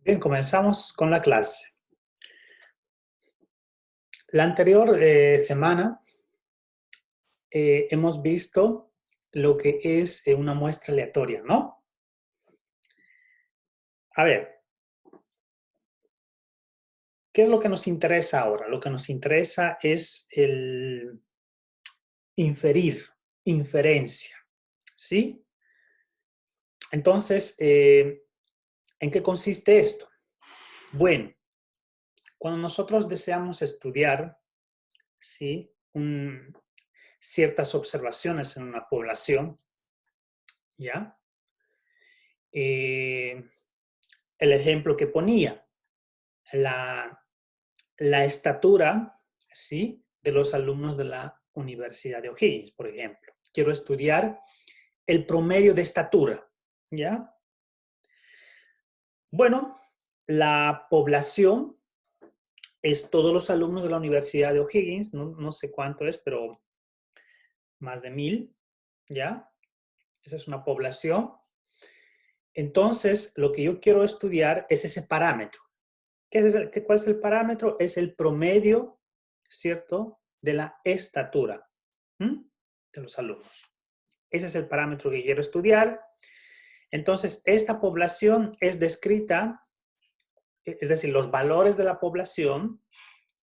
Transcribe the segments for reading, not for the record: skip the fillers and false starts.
Bien, comenzamos con la clase. La anterior semana hemos visto lo que es una muestra aleatoria, ¿no? A ver, ¿qué es lo que nos interesa ahora? Lo que nos interesa es el inferencia, ¿sí? Entonces, ¿en qué consiste esto? Bueno, cuando nosotros deseamos estudiar, ¿sí? Ciertas observaciones en una población, ¿ya? El ejemplo que ponía, la, la estatura, ¿sí?, de los alumnos de la Universidad de O'Higgins, por ejemplo. Quiero estudiar el promedio de estatura, ¿ya? Bueno, la población es todos los alumnos de la Universidad de O'Higgins, no sé cuánto es, pero más de 1000, ¿ya? Esa es una población. Entonces, lo que yo quiero estudiar es ese parámetro. ¿Cuál es el parámetro? Es el promedio, ¿cierto?, de la estatura de los alumnos. Ese es el parámetro que quiero estudiar. Entonces, esta población es descrita, es decir, los valores de la población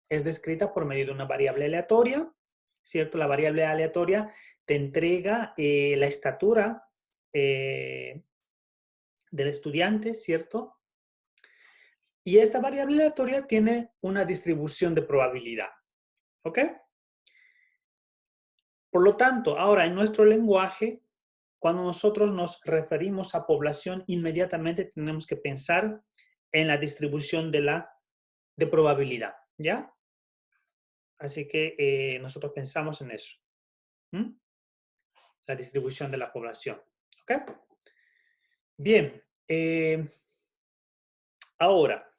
es descrita por medio de una variable aleatoria, ¿cierto? La variable aleatoria te entrega la estatura del estudiante, ¿cierto? Y esta variable aleatoria tiene una distribución de probabilidad, ¿ok? Por lo tanto, ahora en nuestro lenguaje, cuando nosotros nos referimos a población, inmediatamente tenemos que pensar en la distribución de probabilidad, ¿ya? Así que nosotros pensamos en eso, ¿m? La distribución de la población, ¿ok? Bien, ahora,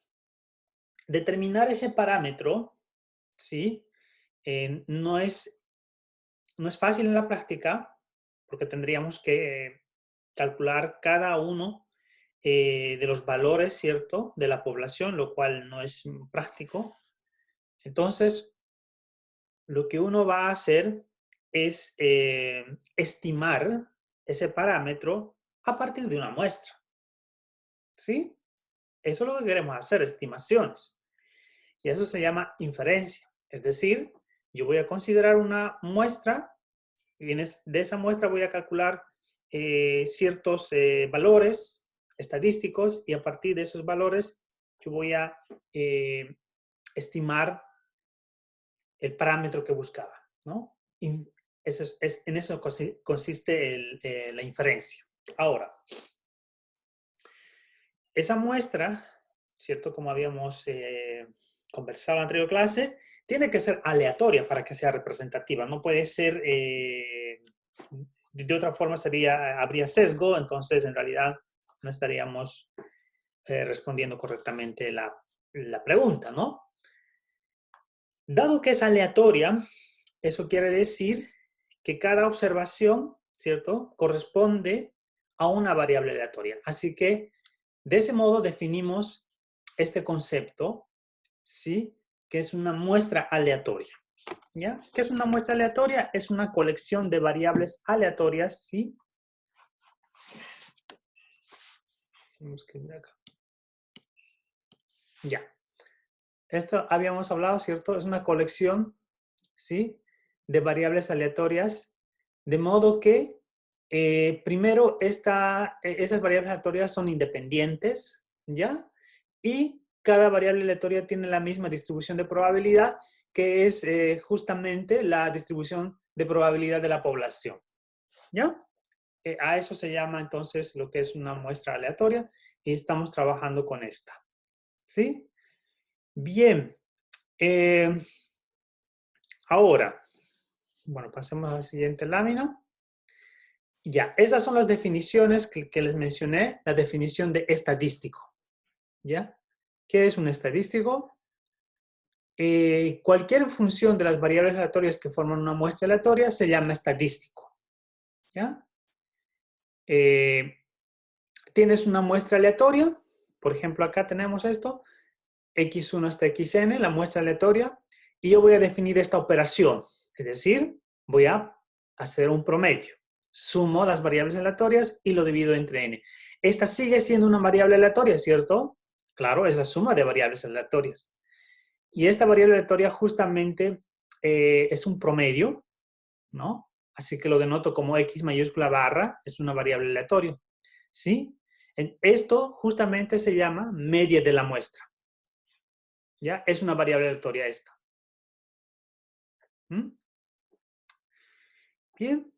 determinar ese parámetro, ¿sí? No es fácil en la práctica, porque tendríamos que calcular cada uno de los valores, ¿cierto?, de la población, lo cual no es práctico. Entonces, lo que uno va a hacer es estimar ese parámetro a partir de una muestra, ¿sí? Eso es lo que queremos hacer, estimaciones. Y eso se llama inferencia. Es decir, yo voy a considerar una muestra y de esa muestra voy a calcular ciertos valores estadísticos y a partir de esos valores yo voy a estimar el parámetro que buscaba, ¿no? En eso consiste la inferencia. Ahora, esa muestra, ¿cierto? Como habíamos conversado en la anterior clase, tiene que ser aleatoria para que sea representativa. No puede ser, de otra forma habría sesgo, entonces en realidad no estaríamos respondiendo correctamente la pregunta, ¿no? Dado que es aleatoria, eso quiere decir que cada observación, ¿cierto?, corresponde a una variable aleatoria. Así que, de ese modo, definimos este concepto, ¿sí?, que es una muestra aleatoria. ¿Ya? ¿Qué es una muestra aleatoria? Es una colección de variables aleatorias, ¿sí? Vamos a escribir acá. Ya. Esto habíamos hablado, ¿cierto? Es una colección, ¿sí?, de variables aleatorias, de modo que primero esas variables aleatorias son independientes, ¿ya? Y cada variable aleatoria tiene la misma distribución de probabilidad, que es justamente la distribución de probabilidad de la población, ¿ya? A eso se llama entonces lo que es una muestra aleatoria y estamos trabajando con esta, ¿sí? Bien. Ahora, bueno, pasemos a la siguiente lámina. Ya, esas son las definiciones que les mencioné, la definición de estadístico, ¿ya? ¿Qué es un estadístico? Cualquier función de las variables aleatorias que forman una muestra aleatoria se llama estadístico, ¿ya? Tienes una muestra aleatoria, Por ejemplo, acá tenemos esto, x1 hasta xn, la muestra aleatoria, y yo voy a definir esta operación. Es decir, voy a hacer un promedio. Sumo las variables aleatorias y lo divido entre n. Esta sigue siendo una variable aleatoria, ¿cierto? Claro, es la suma de variables aleatorias. Y esta variable aleatoria justamente es un promedio, ¿no? Así que lo denoto como x mayúscula barra, es una variable aleatoria. ¿Sí? Esto justamente se llama media de la muestra. ¿Ya? Es una variable aleatoria esta. ¿Mm? Bien.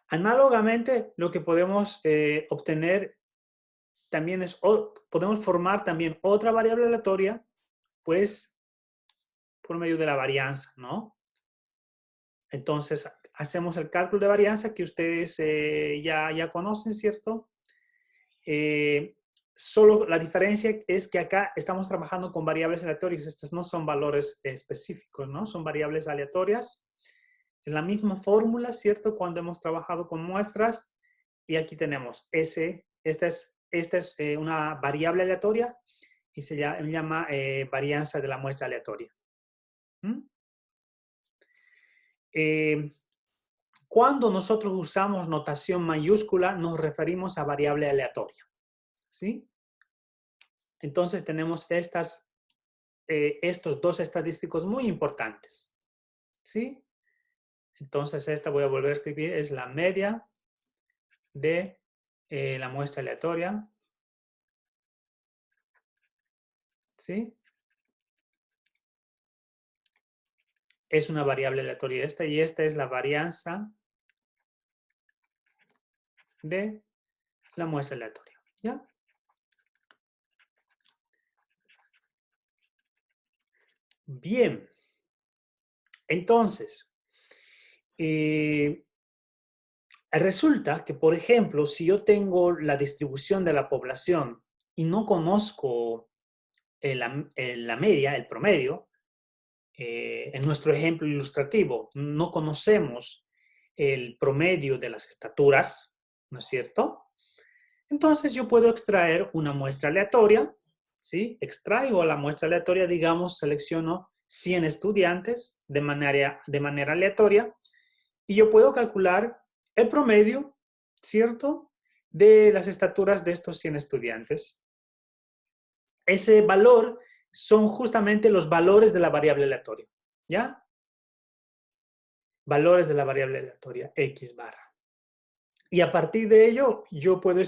Análogamente, lo que podemos obtener también es, podemos formar también otra variable aleatoria, pues, por medio de la varianza, ¿no? Entonces, hacemos el cálculo de varianza que ustedes ya conocen, ¿cierto? Solo la diferencia es que acá estamos trabajando con variables aleatorias. Estas no son valores específicos, ¿no? Son variables aleatorias. Es la misma fórmula, ¿cierto? Cuando hemos trabajado con muestras. Y aquí tenemos S. Esta es una variable aleatoria y se llama varianza de la muestra aleatoria. ¿Mm? Cuando nosotros usamos notación mayúscula, nos referimos a variable aleatoria. ¿Sí? Entonces tenemos estos dos estadísticos muy importantes. ¿Sí? Entonces esta voy a volver a escribir, es la media de la muestra aleatoria. ¿Sí? Es una variable aleatoria esta y esta es la varianza de la muestra aleatoria. ¿Ya? Bien. Entonces, resulta que, por ejemplo, si yo tengo la distribución de la población y no conozco la media, el promedio, en nuestro ejemplo ilustrativo, no conocemos el promedio de las estaturas, ¿no es cierto? Entonces yo puedo extraer una muestra aleatoria, ¿sí? Extraigo la muestra aleatoria, digamos, selecciono 100 estudiantes de manera aleatoria y yo puedo calcular el promedio, ¿cierto? De las estaturas de estos 100 estudiantes. Ese valor son justamente los valores de la variable aleatoria, ¿ya? Valores de la variable aleatoria, x barra. Y a partir de ello, yo puedo,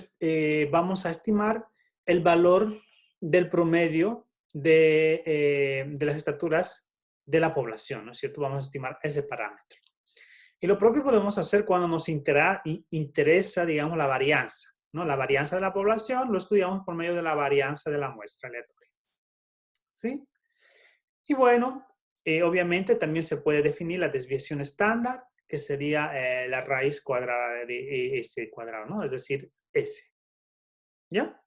vamos a estimar el valor del promedio de las estaturas de la población, ¿no es cierto? Vamos a estimar ese parámetro. Y lo propio podemos hacer cuando nos interesa, digamos, la varianza, ¿no? La varianza de la población lo estudiamos por medio de la varianza de la muestra aleatoria. ¿Sí? Y bueno, obviamente también se puede definir la desviación estándar, que sería la raíz cuadrada de S cuadrado, ¿no? Es decir, S. ¿Ya?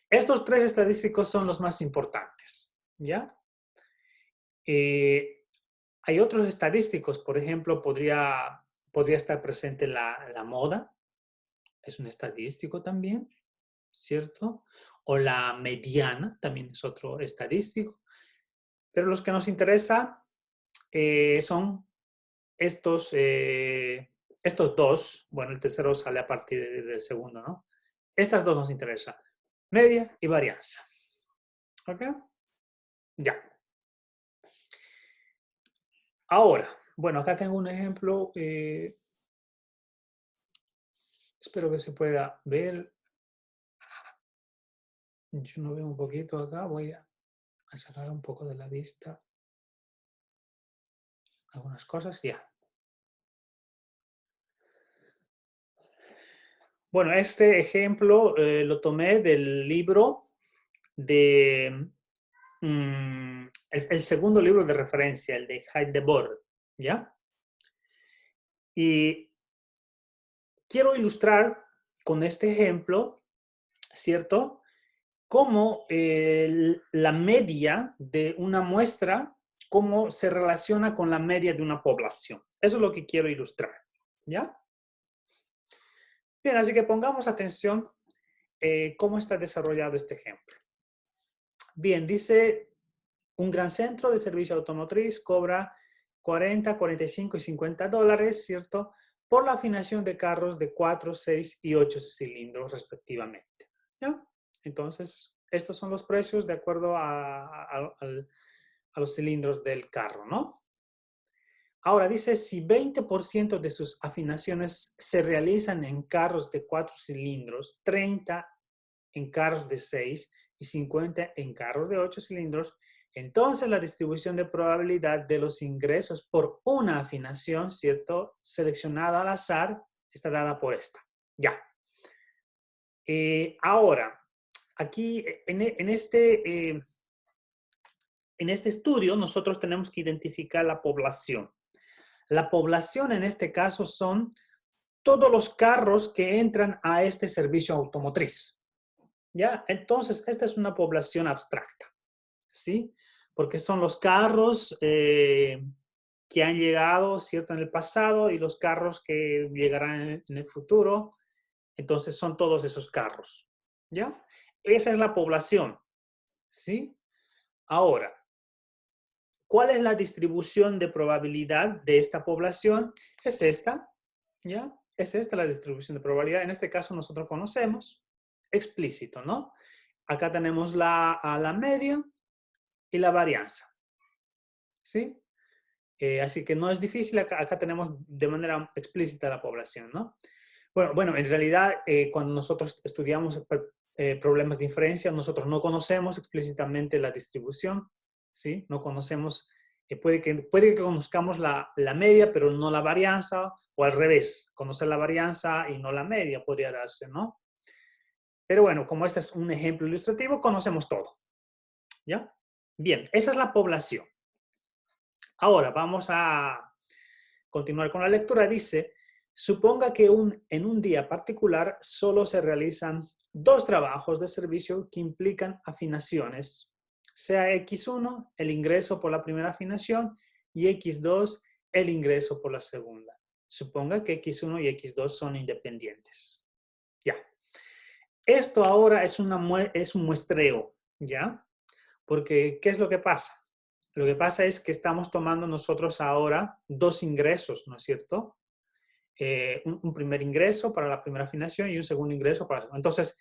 Estos tres estadísticos son los más importantes, ¿ya? Hay otros estadísticos, por ejemplo, podría estar presente la moda, es un estadístico también, ¿cierto? O la mediana, también es otro estadístico. Pero los que nos interesa son estos dos. Bueno, el tercero sale a partir del segundo, ¿no? Estas dos nos interesan, media y varianza. ¿Ok? Ya. Ahora, bueno, acá tengo un ejemplo. Espero que se pueda ver. Yo no veo un poquito acá. Voy a sacar un poco de la vista algunas cosas. Ya. Bueno, este ejemplo lo tomé del libro de el segundo libro de referencia, el de Heidebord, ¿ya? Y quiero ilustrar con este ejemplo, ¿cierto? Cómo la media de una muestra, cómo se relaciona con la media de una población. Eso es lo que quiero ilustrar, ¿ya? Bien, así que pongamos atención ¿cómo está desarrollado este ejemplo? Bien, dice, un gran centro de servicio automotriz cobra 40, 45 y 50 dólares, ¿cierto? Por la afinación de carros de 4, 6 y 8 cilindros respectivamente. ¿Ya? Entonces, estos son los precios de acuerdo a los cilindros del carro, ¿no? Ahora dice, si 20% de sus afinaciones se realizan en carros de 4 cilindros, 30 en carros de 6 y 50 en carros de 8 cilindros, entonces la distribución de probabilidad de los ingresos por una afinación, ¿cierto? Seleccionada al azar, está dada por esta. Ya. Ahora, aquí en este estudio nosotros tenemos que identificar la población. La población en este caso son todos los carros que entran a este servicio automotriz. ¿Ya? Entonces, esta es una población abstracta, ¿sí? Porque son los carros que han llegado, ¿cierto?, en el pasado y los carros que llegarán en el futuro. Entonces, son todos esos carros, ¿ya? Esa es la población, ¿sí? Ahora, ¿cuál es la distribución de probabilidad de esta población? Es esta, ¿ya? Es esta la distribución de probabilidad. En este caso nosotros conocemos explícito, ¿no? Acá tenemos a la media y la varianza, ¿sí? Así que no es difícil, acá tenemos de manera explícita la población, ¿no? Bueno, en realidad cuando nosotros estudiamos problemas de inferencia, nosotros no conocemos explícitamente la distribución, ¿sí? No conocemos, puede que conozcamos la media, pero no la varianza, o al revés, conocer la varianza y no la media podría darse, ¿no? Pero bueno, como este es un ejemplo ilustrativo, conocemos todo, ¿ya? Bien, esa es la población. Ahora vamos a continuar con la lectura. Dice, suponga que en un día particular solo se realizan 2 trabajos de servicio que implican afinaciones, sea X1 el ingreso por la primera afinación y X2 el ingreso por la segunda. Suponga que X1 y X2 son independientes. Ya. Esto ahora es un muestreo, ¿ya? Porque, ¿qué es lo que pasa? Lo que pasa es que estamos tomando nosotros ahora 2 ingresos, ¿no es cierto? Un primer ingreso para la primera afinación y un segundo ingreso para la segunda. Entonces,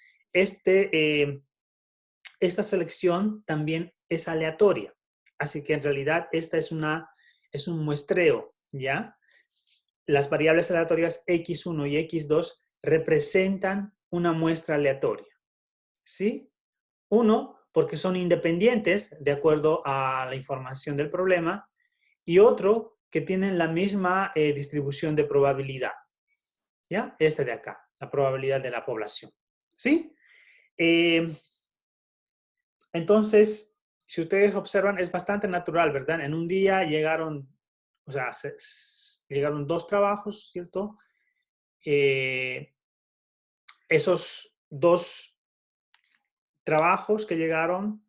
esta selección también es aleatoria. Así que en realidad esta es un muestreo, ¿ya? Las variables aleatorias X1 y X2 representan una muestra aleatoria, ¿sí? Uno, porque son independientes de acuerdo a la información del problema, y otro, que tienen la misma distribución de probabilidad. ¿Ya? Este de acá, la probabilidad de la población. ¿Sí? Entonces, si ustedes observan, es bastante natural, ¿verdad? En un día llegaron, o sea, llegaron 2 trabajos, ¿cierto? Esos 2 trabajos que llegaron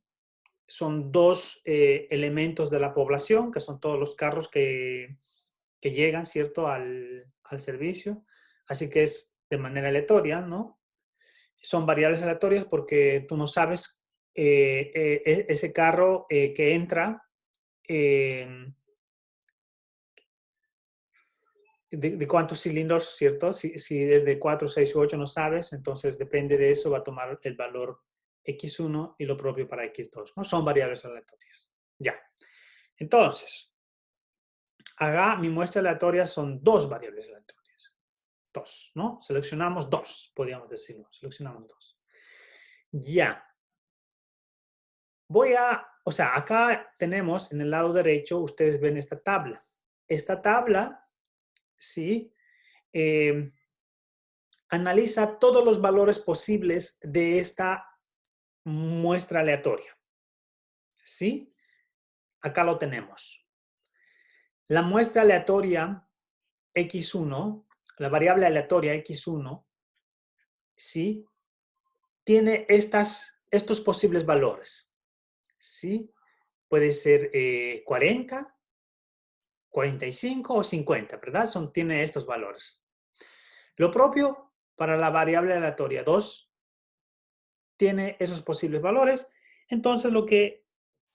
son 2 elementos de la población, que son todos los carros que llegan, ¿cierto?, al servicio. Así que es de manera aleatoria, ¿no? Son variables aleatorias porque tú no sabes ese carro que entra, de cuántos cilindros, ¿cierto? Si es de 4, 6 u 8 no sabes, entonces depende de eso va a tomar el valor X1 y lo propio para X2, ¿no? Son variables aleatorias. Ya. Entonces, acá mi muestra aleatoria son 2 variables aleatorias. 2, ¿no? Seleccionamos 2, podríamos decirlo. Seleccionamos 2. Ya. O sea, acá tenemos en el lado derecho, ustedes ven esta tabla. Esta tabla, ¿sí? Analiza todos los valores posibles de esta muestra aleatoria. ¿Sí? Acá lo tenemos. La muestra aleatoria X1, la variable aleatoria X1, ¿sí? Tiene estos posibles valores. ¿Sí? Puede ser 40, 45 o 50, ¿verdad? Tiene estos valores. Lo propio para la variable aleatoria 2, tiene esos posibles valores. Entonces lo que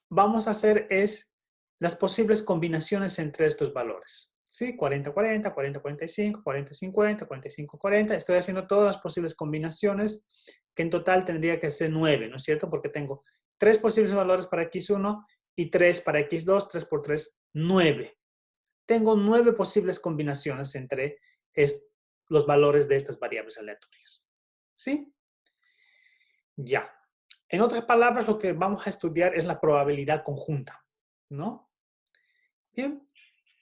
vamos a hacer es las posibles combinaciones entre estos valores. ¿Sí? 40-40, 40-45, 40-50, 45-40. Estoy haciendo todas las posibles combinaciones, que en total tendría que ser 9, ¿no es cierto? Porque tengo 3 posibles valores para x1 y 3 para x2, 3 por 3, 9. Tengo 9 posibles combinaciones entre los valores de estas variables aleatorias. ¿Sí? Ya. En otras palabras, lo que vamos a estudiar es la probabilidad conjunta, ¿no? Bien.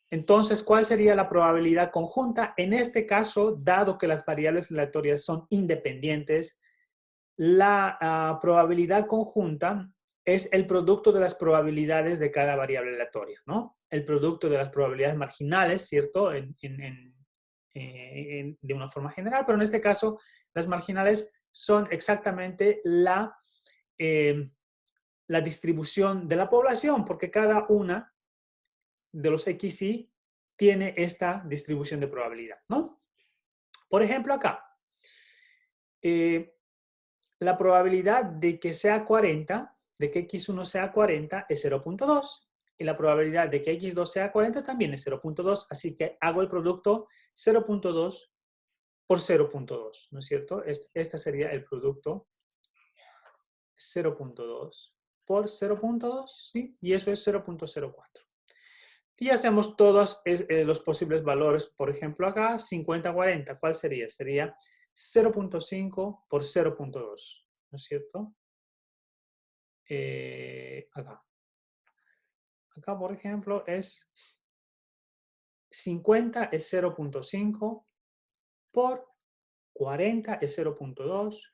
Entonces, ¿cuál sería la probabilidad conjunta? En este caso, dado que las variables aleatorias son independientes, la probabilidad conjunta es el producto de las probabilidades de cada variable aleatoria, ¿no? El producto de las probabilidades marginales, ¿cierto? De una forma general, pero en este caso, las marginales son exactamente la distribución de la población, porque cada una de los XY tiene esta distribución de probabilidad, ¿no? Por ejemplo, acá, la probabilidad de que sea 40, de que x1 sea 40 es 0.2 y la probabilidad de que x2 sea 40 también es 0.2, así que hago el producto 0.2 por 0.2, ¿no es cierto? Este sería el producto 0.2 por 0.2, ¿sí? Y eso es 0.04. Y hacemos todos los posibles valores. Por ejemplo, acá 50-40, ¿cuál sería? Sería 0.5 por 0.2, ¿no es cierto? Acá. Acá, por ejemplo, es 50 es 0.5 por 40 es 0.2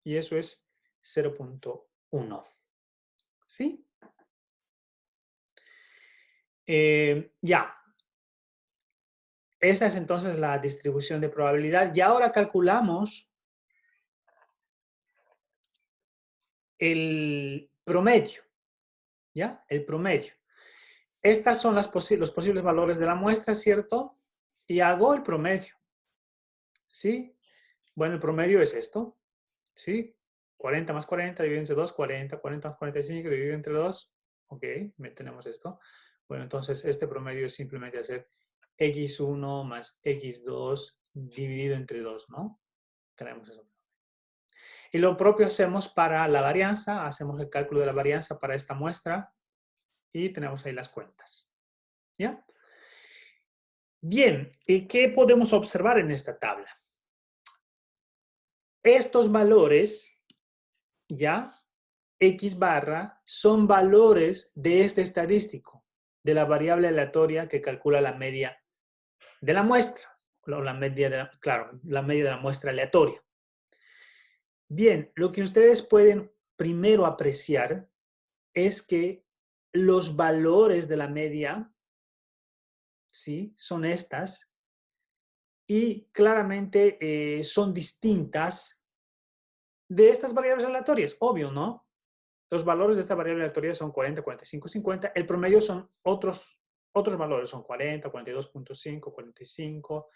y eso es 0.1. ¿Sí? Ya. Esa es entonces la distribución de probabilidad. Y ahora calculamos el promedio. ¿Ya? El promedio. Estas son los posibles valores de la muestra, ¿cierto? Y hago el promedio. ¿Sí? Bueno, el promedio es esto. ¿Sí? 40 más 40 dividido entre 2, 40. 40 más 45 dividido entre 2. Ok, tenemos esto. Bueno, entonces este promedio es simplemente hacer x1 más x2 dividido entre 2, ¿no? Tenemos eso. Y lo propio hacemos para la varianza. Hacemos el cálculo de la varianza para esta muestra. Y tenemos ahí las cuentas. ¿Ya? Bien, ¿y qué podemos observar en esta tabla? Estos valores, ¿ya? X barra, son valores de este estadístico, de la variable aleatoria que calcula la media de la muestra, o la media de la media de la muestra aleatoria. Bien, lo que ustedes pueden primero apreciar es que los valores de la media, ¿sí? Son estas, y claramente son distintas de estas variables aleatorias, obvio, ¿no? Los valores de esta variable aleatoria son 40, 45, 50. El promedio son otros valores, son 40, 42.5, 45.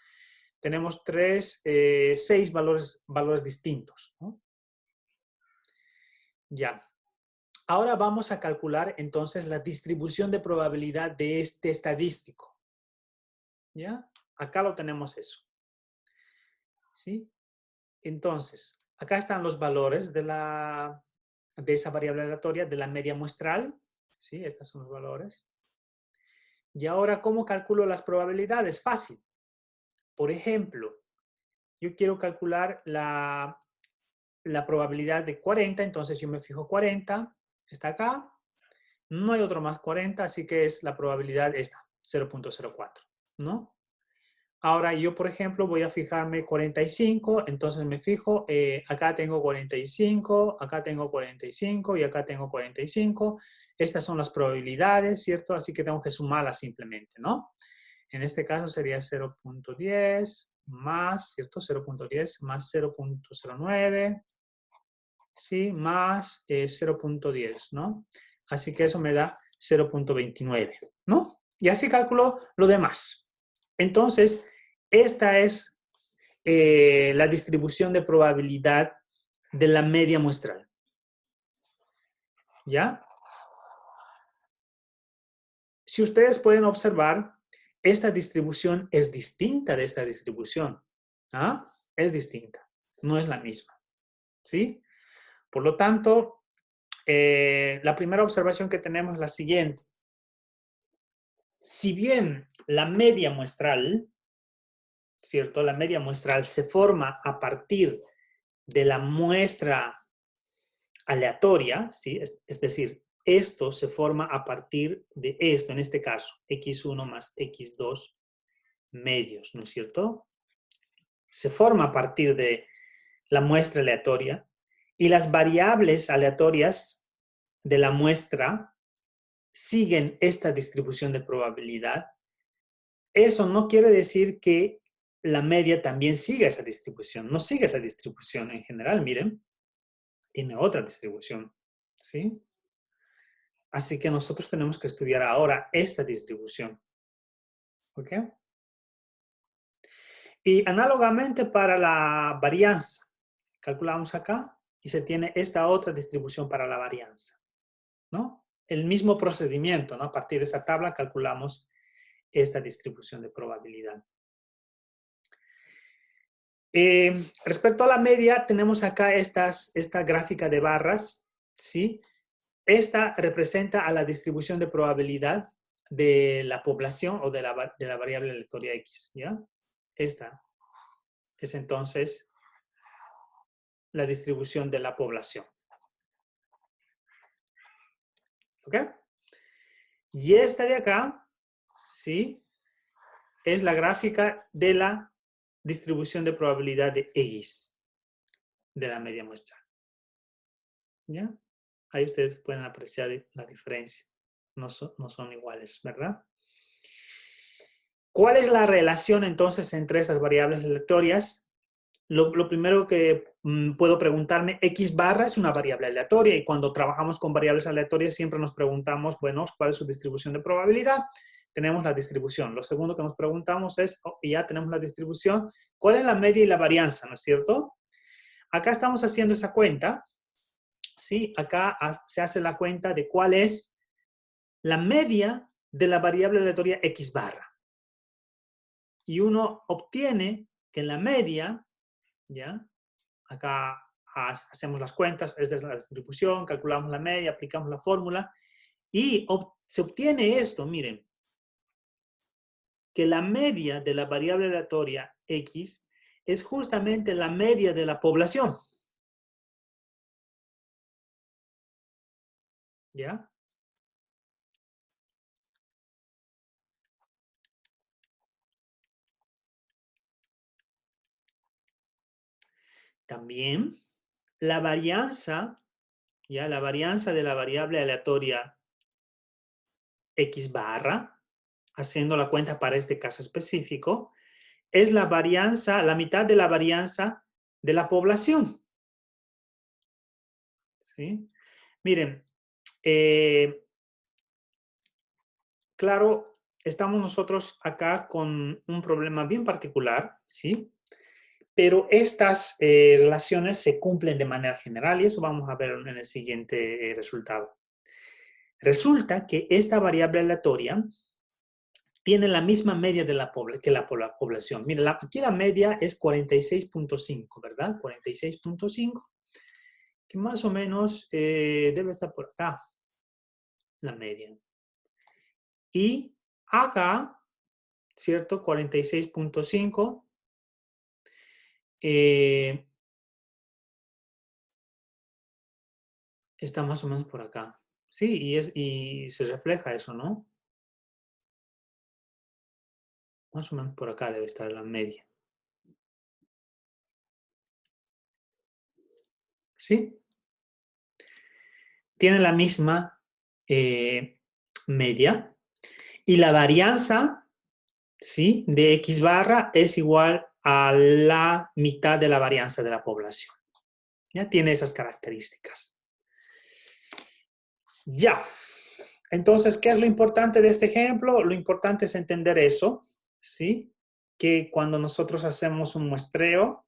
Tenemos 6 valores distintos, ¿no? Ya. Ahora vamos a calcular entonces la distribución de probabilidad de este estadístico. ¿Ya? Acá lo tenemos eso. ¿Sí? Entonces, acá están los valores de esa variable aleatoria, de la media muestral. ¿Sí? Estos son los valores. Y ahora, ¿cómo calculo las probabilidades? Fácil. Por ejemplo, yo quiero calcular la probabilidad de 40, entonces yo me fijo 40, está acá. No hay otro más 40, así que es la probabilidad esta, 0.04, ¿no? Ahora yo, por ejemplo, voy a fijarme 45, entonces me fijo, acá tengo 45, acá tengo 45 y acá tengo 45. Estas son las probabilidades, ¿cierto? Así que tengo que sumarlas simplemente, ¿no? En este caso sería 0.10 más, ¿cierto? 0.10 más 0.09, ¿sí? Más 0.10, ¿no? Así que eso me da 0.29, ¿no? Y así calculo lo demás. Entonces, esta es la distribución de probabilidad de la media muestral. ¿Ya? Si ustedes pueden observar, esta distribución es distinta de esta distribución. ¿Ah? Es distinta, no es la misma. ¿Sí? Por lo tanto, la primera observación que tenemos es la siguiente. Si bien la media muestral, ¿cierto? La media muestral se forma a partir de la muestra aleatoria, ¿sí? Es decir, esto se forma a partir de esto, en este caso, x1 más x2 medios, ¿no es cierto? Se forma a partir de la muestra aleatoria y las variables aleatorias de la muestra siguen esta distribución de probabilidad. Eso no quiere decir que la media también siga esa distribución. No sigue esa distribución en general, miren. Tiene otra distribución, ¿sí? Así que nosotros tenemos que estudiar ahora esta distribución. ¿Ok? Y análogamente para la varianza, calculamos acá y se tiene esta otra distribución para la varianza, ¿no? El mismo procedimiento, ¿no? A partir de esa tabla calculamos esta distribución de probabilidad. Respecto a la media, tenemos acá esta gráfica de barras, ¿sí? Esta representa a la distribución de probabilidad de la población o de la variable aleatoria X, ¿ya? Esta es entonces la distribución de la población. ¿Ok? Y esta de acá, ¿sí? Es la gráfica de la distribución de probabilidad de X, de la media muestra. ¿Ya? Ahí ustedes pueden apreciar la diferencia. No son iguales, ¿verdad? ¿Cuál es la relación entonces entre estas variables aleatorias? Lo primero que puedo preguntarme, X barra es una variable aleatoria y cuando trabajamos con variables aleatorias siempre nos preguntamos, bueno, ¿cuál es su distribución de probabilidad? Tenemos la distribución. Lo segundo que nos preguntamos es, ya tenemos la distribución, ¿cuál es la media y la varianza? ¿No es cierto? Acá estamos haciendo esa cuenta. Sí, acá se hace la cuenta de cuál es la media de la variable aleatoria X barra. Y uno obtiene que la media, ¿ya? Acá hacemos las cuentas, esta es la distribución, calculamos la media, aplicamos la fórmula y se obtiene esto, miren, que la media de la variable aleatoria X es justamente la media de la población. ¿Ya? También la varianza, ¿ya? La varianza de la variable aleatoria X barra, haciendo la cuenta para este caso específico, es la varianza, la mitad de la varianza de la población. ¿Sí? Miren, claro, estamos nosotros acá con un problema bien particular, ¿sí? Pero estas relaciones se cumplen de manera general y eso vamos a ver en el siguiente resultado. Resulta que esta variable aleatoria tiene la misma media de que la población. Mira, aquí la media es 46.5, ¿verdad? 46.5, que más o menos debe estar por acá, la media. Y acá, ¿cierto? 46.5. Está más o menos por acá. Sí, y se refleja eso, ¿no? Más o menos por acá debe estar la media. ¿Sí? Tiene la misma media. Y la varianza, ¿sí? De X barra es igual a la mitad de la varianza de la población. Ya tiene esas características. Ya. Entonces, ¿qué es lo importante de este ejemplo? Lo importante es entender eso, ¿sí? Que cuando nosotros hacemos un muestreo,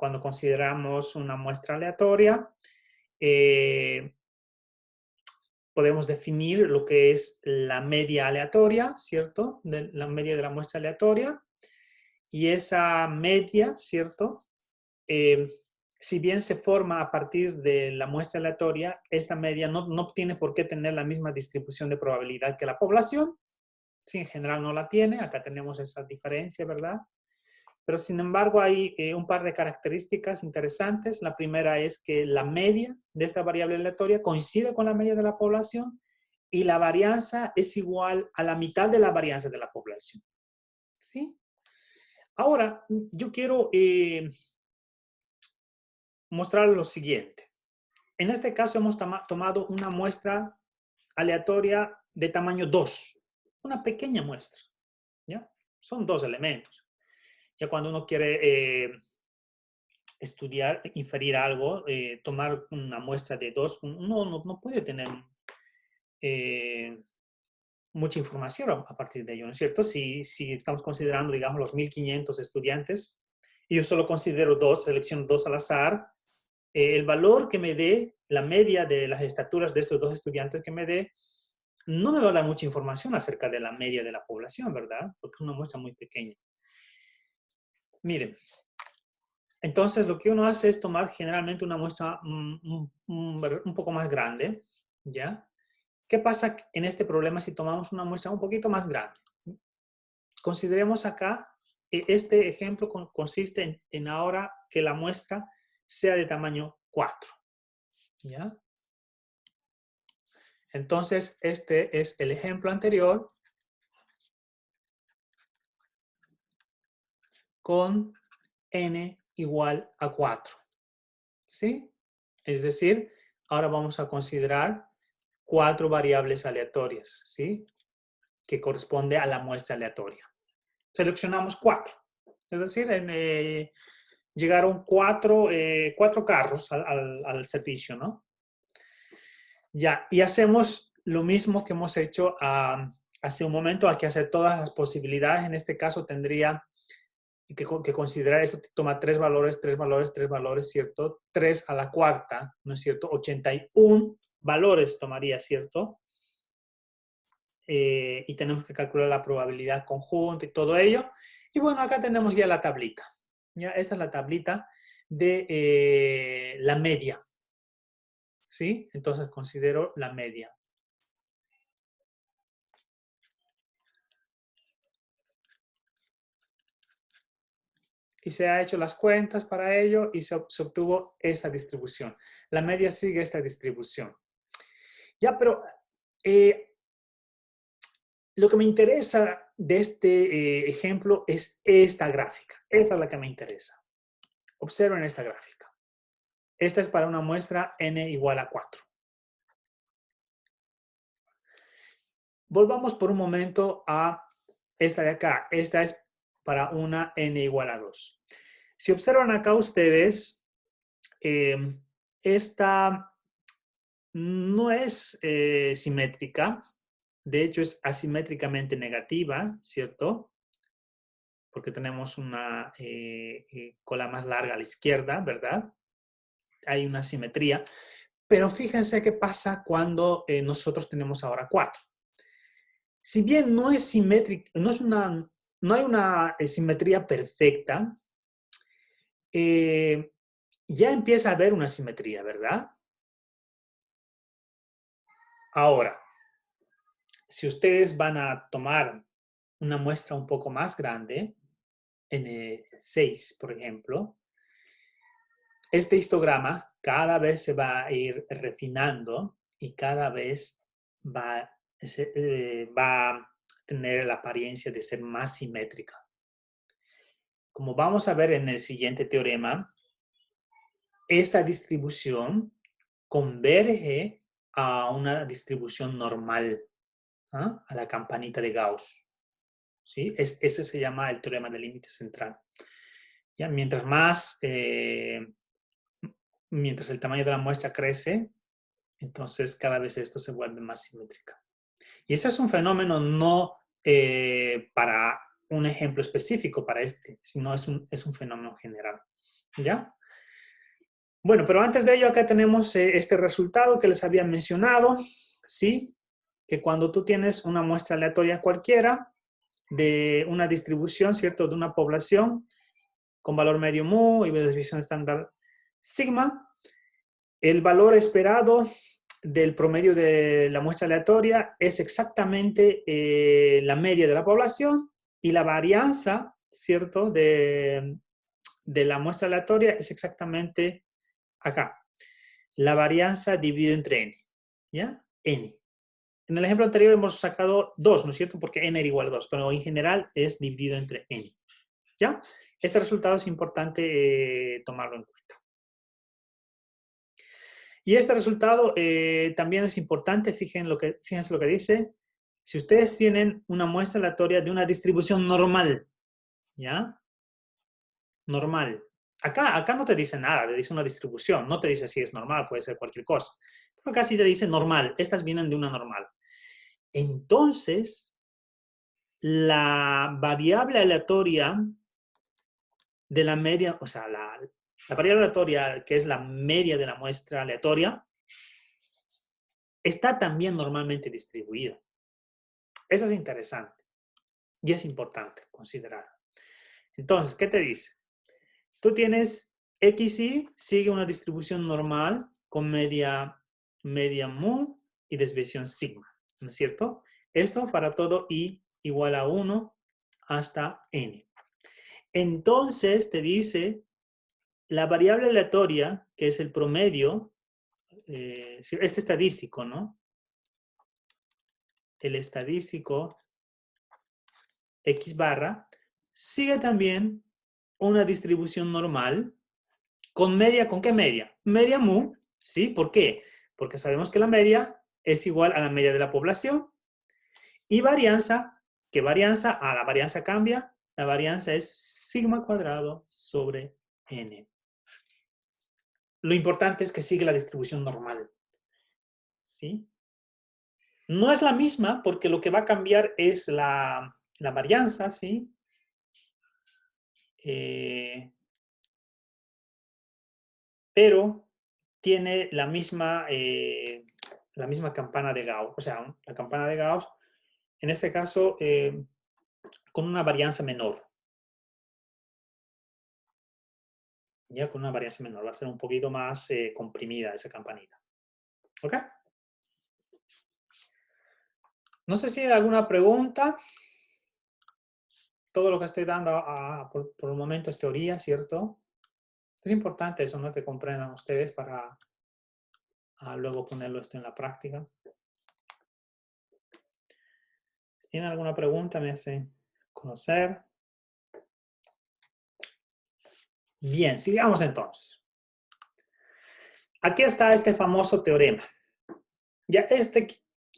cuando consideramos una muestra aleatoria, podemos definir lo que es la media aleatoria, ¿cierto? La media de la muestra aleatoria. Y esa media, ¿cierto? Si bien se forma a partir de la muestra aleatoria, esta media no tiene por qué tener la misma distribución de probabilidad que la población. Sí, en general no la tiene. Acá tenemos esa diferencia, ¿verdad? Pero sin embargo hay un par de características interesantes. La primera es que la media de esta variable aleatoria coincide con la media de la población y la varianza es igual a la mitad de la varianza de la población. ¿Sí? Ahora, yo quiero mostrar lo siguiente. En este caso hemos tomado una muestra aleatoria de tamaño 2, una pequeña muestra, ¿ya? Son 2 elementos. Ya cuando uno quiere estudiar, inferir algo, tomar una muestra de 2, uno no puede tener mucha información a partir de ello, ¿no es cierto? Si estamos considerando, digamos, los 1.500 estudiantes, y yo solo considero 2, selecciono 2 al azar, el valor que me dé, la media de las estaturas de estos 2 estudiantes que me dé, no me va a dar mucha información acerca de la media de la población, ¿verdad? Porque es una muestra muy pequeña. Miren, entonces lo que uno hace es tomar generalmente una muestra un poco más grande, ¿ya? ¿Qué pasa en este problema si tomamos una muestra un poquito más grande? Consideremos acá, este ejemplo consiste en ahora que la muestra sea de tamaño 4, ¿ya? Entonces, este es el ejemplo anterior con n igual a 4, ¿sí? Es decir, ahora vamos a considerar 4 variables aleatorias, ¿sí? Que corresponde a la muestra aleatoria. Seleccionamos 4, es decir, llegaron 4 carros al servicio, ¿no? Ya, y hacemos lo mismo que hemos hecho hace un momento, hay que hacer todas las posibilidades. En este caso tendría que considerar esto, toma 3 valores, 3 valores, 3 valores, ¿cierto? 3 a la cuarta, ¿no es cierto? 81 valores tomaría, ¿cierto? Y tenemos que calcular la probabilidad conjunta y todo ello. Y bueno, acá tenemos ya la tablita. Ya, esta es la tablita de la media. ¿Sí? Entonces considero la media. Y se ha hecho las cuentas para ello y se obtuvo esta distribución. La media sigue esta distribución. Ya, pero lo que me interesa de este ejemplo es esta gráfica. Esta es la que me interesa. Observen esta gráfica. Esta es para una muestra n igual a 4. Volvamos por un momento a esta de acá. Esta es para una n igual a 2. Si observan acá ustedes, esta no es simétrica. De hecho, es asimétricamente negativa, ¿cierto? Porque tenemos una cola más larga a la izquierda, ¿verdad? Hay una simetría. Pero fíjense qué pasa cuando nosotros tenemos ahora 4. Si bien no es simétrica, no hay una simetría perfecta, ya empieza a haber una simetría, ¿verdad? Ahora, si ustedes van a tomar una muestra un poco más grande, N6, por ejemplo, este histograma cada vez se va a ir refinando y cada vez va a tener la apariencia de ser más simétrica. Como vamos a ver en el siguiente teorema, esta distribución converge a una distribución normal, ¿ah? A la campanita de Gauss. ¿Sí? Eso se llama el teorema del límite central. ¿Ya? Mientras el tamaño de la muestra crece, entonces cada vez esto se vuelve más simétrica. Y ese es un fenómeno no para un ejemplo específico para este, sino es un fenómeno general. ¿Ya? Bueno, pero antes de ello acá tenemos este resultado que les había mencionado, ¿sí? Que cuando tú tienes una muestra aleatoria cualquiera de una distribución, ¿cierto? De una población con valor medio mu y desviación estándar sigma, el valor esperado del promedio de la muestra aleatoria es exactamente la media de la población y la varianza, ¿cierto? De la muestra aleatoria es exactamente acá. La varianza dividida entre n, ¿ya? N. En el ejemplo anterior hemos sacado 2, ¿no es cierto? Porque n era igual a 2, pero en general es dividido entre n, ¿ya? Este resultado es importante tomarlo en cuenta. Y este resultado también es importante, fíjense lo que dice. Si ustedes tienen una muestra aleatoria de una distribución normal, ¿ya? Normal. Acá no te dice nada, te dice una distribución, no te dice si es normal, puede ser cualquier cosa. Pero acá sí te dice normal, estas vienen de una normal. Entonces, la variable aleatoria de la media, o sea, la variable aleatoria que es la media de la muestra aleatoria, está también normalmente distribuida. Eso es interesante y es importante considerar. Entonces, ¿qué te dice? Tú tienes XY, sigue una distribución normal con media mu y desviación sigma, ¿no es cierto? Esto para todo I igual a 1 hasta N. Entonces te dice la variable aleatoria, que es el promedio, este estadístico, ¿no? El estadístico X barra sigue también una distribución normal con media, ¿con qué media? Media mu, ¿sí? ¿Por qué? Porque sabemos que la media es igual a la media de la población y varianza, ¿qué varianza? La varianza cambia, la varianza es sigma cuadrado sobre n. Lo importante es que sigue la distribución normal, ¿sí? No es la misma porque lo que va a cambiar es la varianza, ¿sí? Pero tiene la misma campana de Gauss. O sea, la campana de Gauss, en este caso, con una varianza menor. Ya con una varianza menor. Va a ser un poquito más comprimida esa campanita. ¿Ok? No sé si hay alguna pregunta. Todo lo que estoy dando por el momento es teoría, ¿cierto? Es importante eso, ¿no? Que comprendan ustedes para luego ponerlo esto en la práctica. Si tienen alguna pregunta, me hacen conocer. Bien, sigamos entonces. Aquí está este famoso teorema. Ya este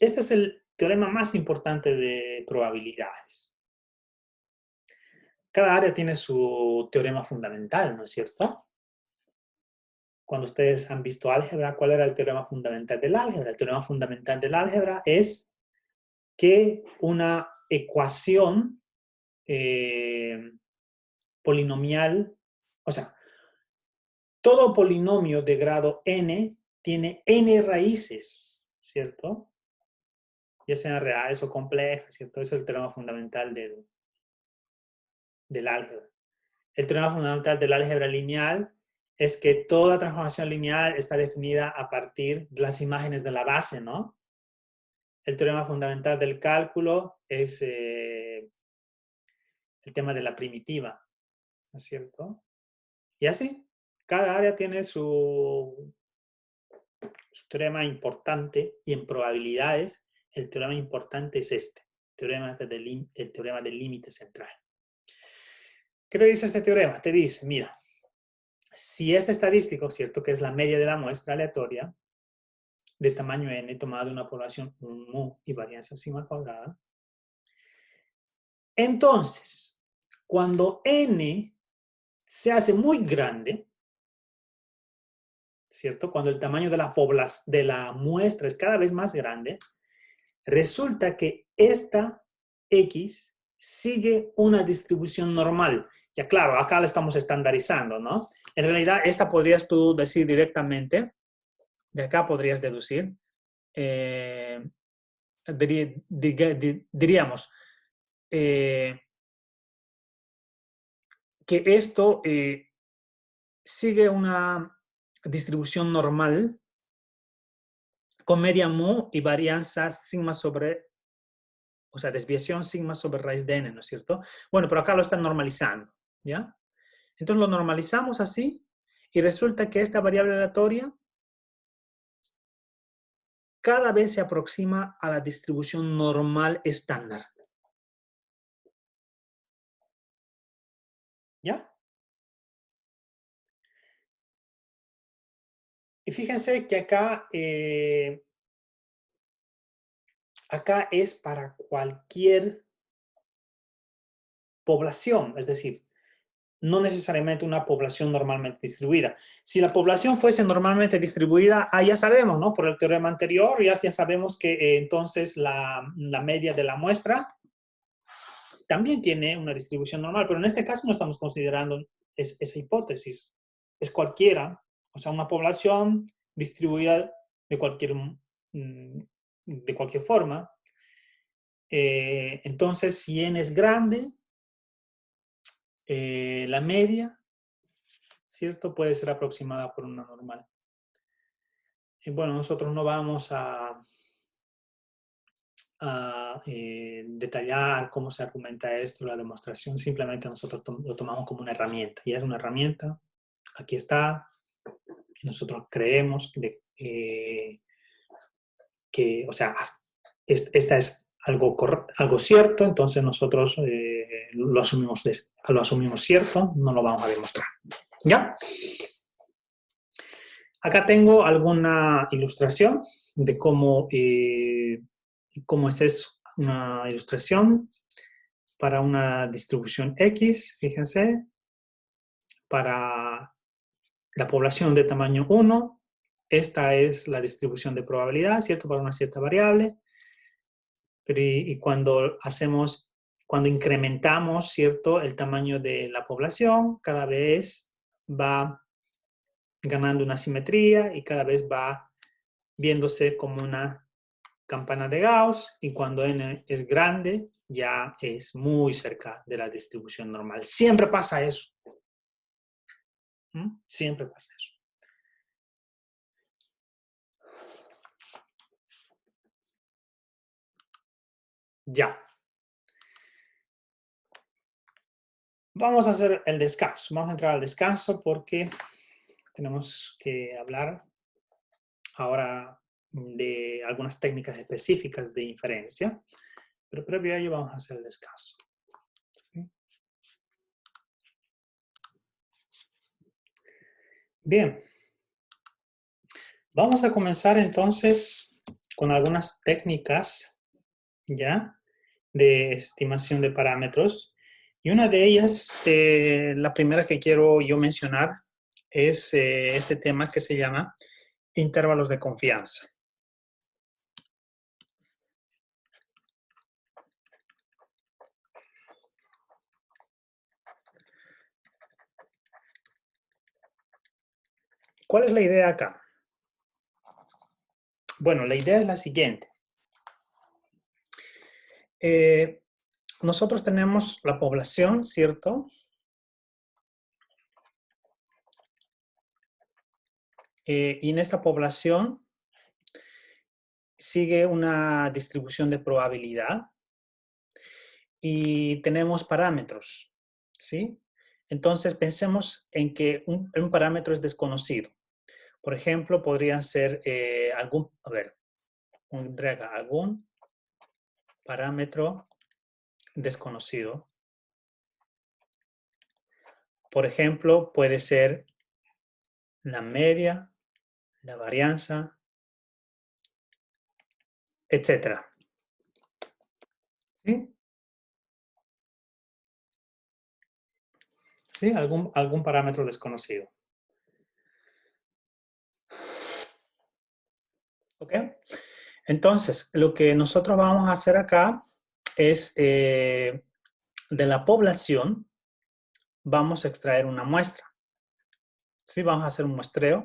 es el teorema más importante de probabilidades. Cada área tiene su teorema fundamental, ¿no es cierto? Cuando ustedes han visto álgebra, ¿cuál era el teorema fundamental del álgebra? El teorema fundamental del álgebra es que una ecuación polinomial, o sea, todo polinomio de grado n tiene n raíces, ¿cierto? Ya sean reales o complejas, ¿cierto? Eso es el teorema fundamental del álgebra. El teorema fundamental del álgebra lineal es que toda transformación lineal está definida a partir de las imágenes de la base, ¿no? El teorema fundamental del cálculo es el tema de la primitiva, ¿no es cierto? Y así, cada área tiene su teorema importante y en probabilidades el teorema importante es este, el teorema del límite central. ¿Qué te dice este teorema? Te dice, mira, si este estadístico, ¿cierto? Que es la media de la muestra aleatoria de tamaño n tomada de una población mu y varianza sigma cuadrada, entonces, cuando n se hace muy grande, ¿cierto? Cuando el tamaño de la muestra es cada vez más grande, resulta que esta X sigue una distribución normal. Ya claro, acá lo estamos estandarizando, ¿no? En realidad, esta podrías tú decir directamente, de acá podrías deducir, diríamos que esto sigue una distribución normal con media mu y varianza sigma sobre, o sea, desviación sigma sobre raíz de n, ¿no es cierto? Bueno, pero acá lo están normalizando, ¿ya? Entonces lo normalizamos así y resulta que esta variable aleatoria cada vez se aproxima a la distribución normal estándar. ¿Ya? Y fíjense que acá es para cualquier población, es decir, no necesariamente una población normalmente distribuida. Si la población fuese normalmente distribuida, ya sabemos, ¿no? Por el teorema anterior, ya sabemos que entonces la media de la muestra también tiene una distribución normal, pero en este caso no estamos considerando esa hipótesis. Es cualquiera, o sea, una población distribuida de cualquier forma. Entonces, si n es grande, la media, ¿cierto? Puede ser aproximada por una normal. Y bueno, nosotros no vamos a detallar cómo se argumenta esto, la demostración, simplemente nosotros lo tomamos como una herramienta. Y es una herramienta, aquí está, nosotros creemos que o sea, esta es algo cierto, entonces nosotros lo asumimos cierto, no lo vamos a demostrar. ¿Ya? Acá tengo alguna ilustración de cómo es eso, una ilustración para una distribución X, fíjense, para la población de tamaño 1, esta es la distribución de probabilidad, ¿cierto? Para una cierta variable. Y cuando incrementamos, ¿cierto? El tamaño de la población, cada vez va ganando una simetría y cada vez va viéndose como una campana de Gauss, y cuando n es grande, ya es muy cerca de la distribución normal. Siempre pasa eso. Siempre pasa eso. Ya. Vamos a hacer el descanso. Vamos a entrar al descanso porque tenemos que hablar ahora de algunas técnicas específicas de inferencia, pero previo a ello vamos a hacer el descanso. ¿Sí? Bien. Vamos a comenzar entonces con algunas técnicas, ¿ya?, de estimación de parámetros. Y una de ellas, la primera que quiero yo mencionar, es este tema que se llama intervalos de confianza. ¿Cuál es la idea acá? Bueno, la idea es la siguiente. Nosotros tenemos la población, ¿cierto? Y en esta población sigue una distribución de probabilidad y tenemos parámetros, ¿sí? Entonces pensemos en que un parámetro es desconocido. Por ejemplo, podrían ser algún parámetro desconocido. Por ejemplo, puede ser la media, la varianza, etcétera. ¿Sí? ¿Sí? Algún parámetro desconocido. ¿Ok? Entonces, lo que nosotros vamos a hacer acá es de la población vamos a extraer una muestra. Sí, vamos a hacer un muestreo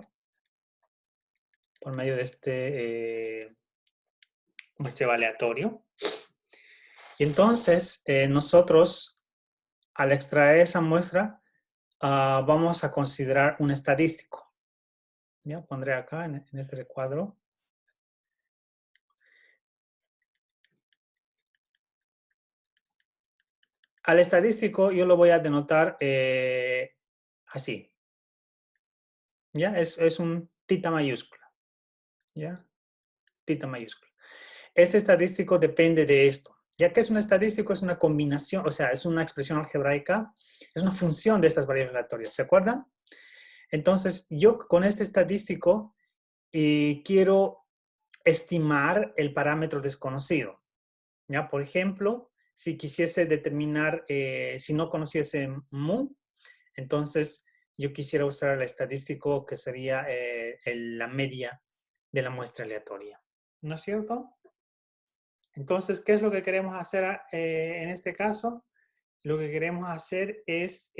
por medio de este muestreo aleatorio. Y entonces, nosotros, al extraer esa muestra, vamos a considerar un estadístico. Ya pondré acá en este recuadro. Al estadístico yo lo voy a denotar así. ¿Ya? Es un tita mayúscula. ¿Ya? Tita mayúscula. Este estadístico depende de esto. Ya que es un estadístico, es una combinación, o sea, es una expresión algebraica, es una función de estas variables aleatorias. ¿Se acuerdan? Entonces, yo con este estadístico quiero estimar el parámetro desconocido. ¿Ya? Por ejemplo, si quisiese determinar, si no conociese mu, entonces yo quisiera usar el estadístico que sería la media de la muestra aleatoria. ¿No es cierto? Entonces, ¿qué es lo que queremos hacer en este caso? Lo que queremos hacer es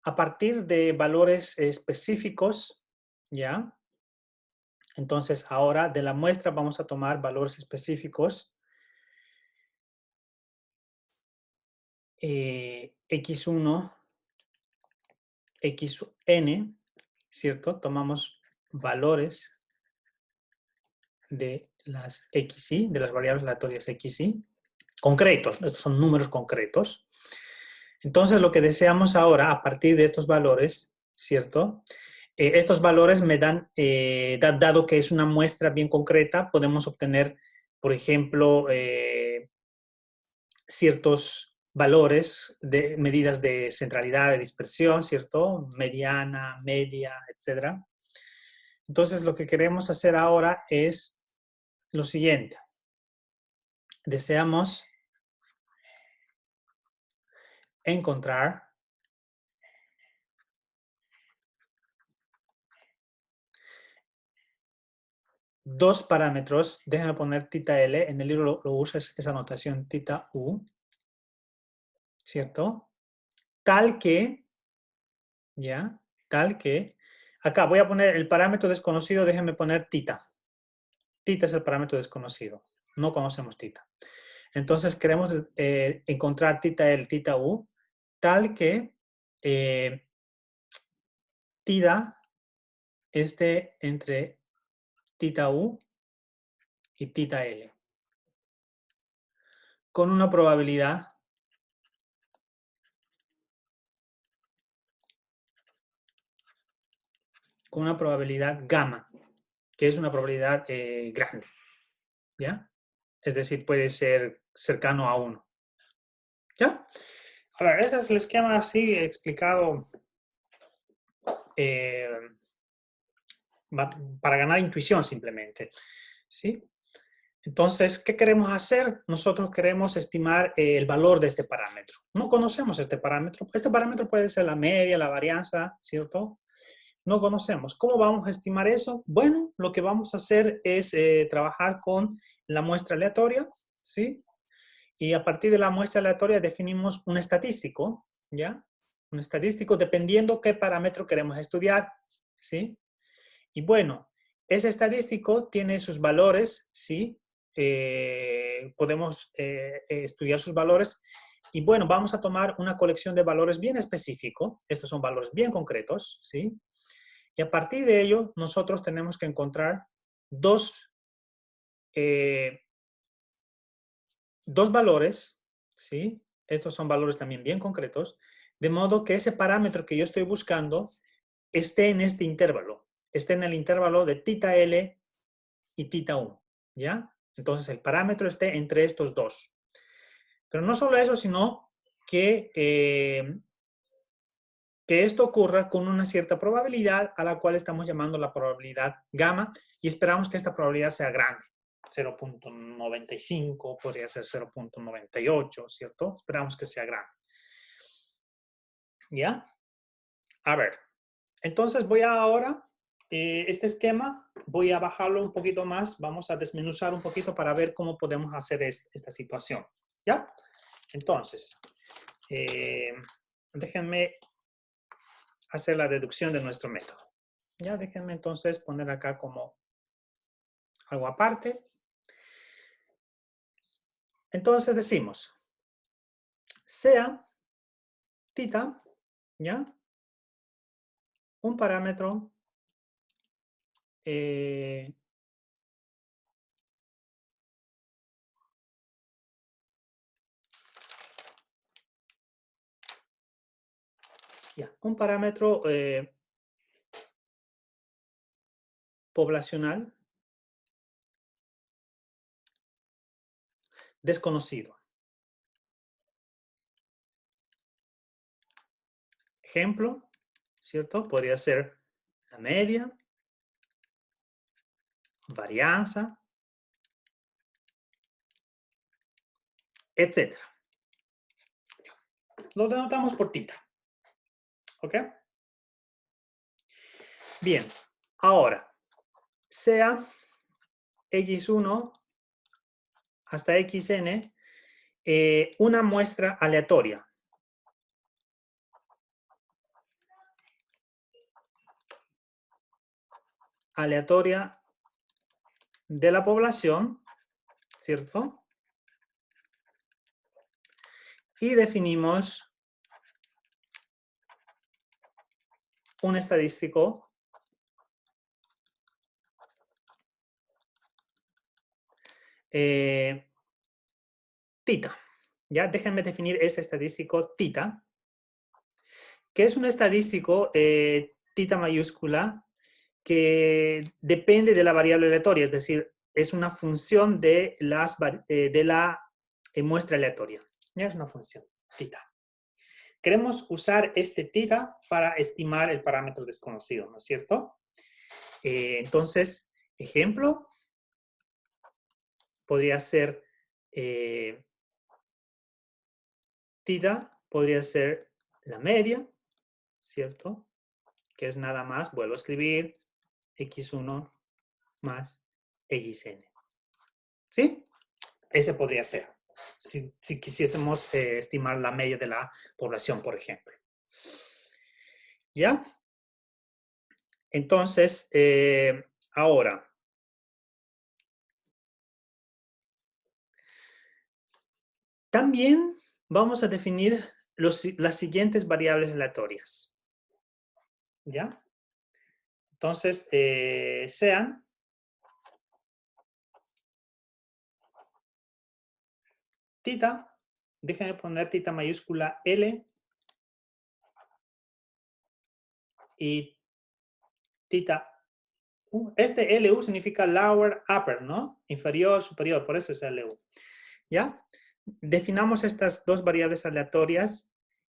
a partir de valores específicos, ¿ya? Entonces, ahora de la muestra vamos a tomar valores específicos. X1, xn, ¿cierto? Tomamos valores de las xy, de las variables aleatorias xy, concretos, estos son números concretos. Entonces, lo que deseamos ahora, a partir de estos valores, ¿cierto? Estos valores me dan, dado que es una muestra bien concreta, podemos obtener, por ejemplo, ciertos valores de medidas de centralidad, de dispersión, ¿cierto? Mediana, media, etc. Entonces, lo que queremos hacer ahora es lo siguiente. Deseamos encontrar dos parámetros. Déjenme poner tita L. En el libro lo usa esa notación tita U, ¿cierto? Tal que, ¿ya? Tal que, acá voy a poner el parámetro desconocido, déjenme poner tita. Tita es el parámetro desconocido. No conocemos tita. Entonces queremos encontrar tita L, tita U, tal que tita esté entre tita U y tita L. Con una probabilidad gamma, que es una probabilidad grande, ¿ya? Es decir, puede ser cercano a 1. ¿Ya? Ahora, este es el esquema así explicado para ganar intuición simplemente, ¿sí? Entonces, ¿qué queremos hacer? Nosotros queremos estimar el valor de este parámetro. No conocemos este parámetro. Este parámetro puede ser la media, la varianza, ¿cierto? No conocemos. ¿Cómo vamos a estimar eso? Bueno, lo que vamos a hacer es trabajar con la muestra aleatoria, ¿sí? Y a partir de la muestra aleatoria definimos un estadístico, ¿ya? Un estadístico dependiendo qué parámetro queremos estudiar, ¿sí? Y bueno, ese estadístico tiene sus valores, ¿sí? Podemos estudiar sus valores y bueno, vamos a tomar una colección de valores bien específico. Estos son valores bien concretos, ¿sí? Y a partir de ello, nosotros tenemos que encontrar dos valores, ¿sí? Estos son valores también bien concretos, de modo que ese parámetro que yo estoy buscando esté en este intervalo, esté en el intervalo de tita L y tita U, ¿ya? Entonces el parámetro esté entre estos dos. Pero no solo eso, sino que esto ocurra con una cierta probabilidad a la cual estamos llamando la probabilidad gamma y esperamos que esta probabilidad sea grande. 0.95, podría ser 0.98, ¿cierto? Esperamos que sea grande. ¿Ya? A ver, entonces voy ahora este esquema voy a bajarlo un poquito más, vamos a desmenuzar un poquito para ver cómo podemos hacer esta situación, ¿ya? Entonces, déjenme hacer la deducción de nuestro método. Ya, déjenme entonces poner acá como algo aparte. Entonces decimos, sea tita, ¿ya? Un parámetro un parámetro poblacional desconocido. Ejemplo, ¿cierto? Podría ser la media, varianza, etc. Lo denotamos por tita. ¿Ok? Bien. Ahora, sea x1 hasta xn una muestra aleatoria. Aleatoria de la población, ¿cierto? Y definimos un estadístico tita. Ya, déjenme definir este estadístico tita, que es un estadístico tita mayúscula que depende de la variable aleatoria, es decir, es una función de la muestra aleatoria. Ya es una función, tita. Queremos usar este tita para estimar el parámetro desconocido, ¿no es cierto? Entonces, ejemplo, podría ser tita, podría ser la media, ¿cierto? Que es nada más, vuelvo a escribir, x1 más xn. ¿Sí? Ese podría ser, si quisiésemos estimar la media de la población, por ejemplo. ¿Ya? Entonces, ahora, también vamos a definir las siguientes variables aleatorias. ¿Ya? Entonces, sean tita, déjenme poner tita mayúscula L y tita U. Este LU significa lower, upper, ¿no? Inferior, superior, por eso es LU. ¿Ya? Definamos estas dos variables aleatorias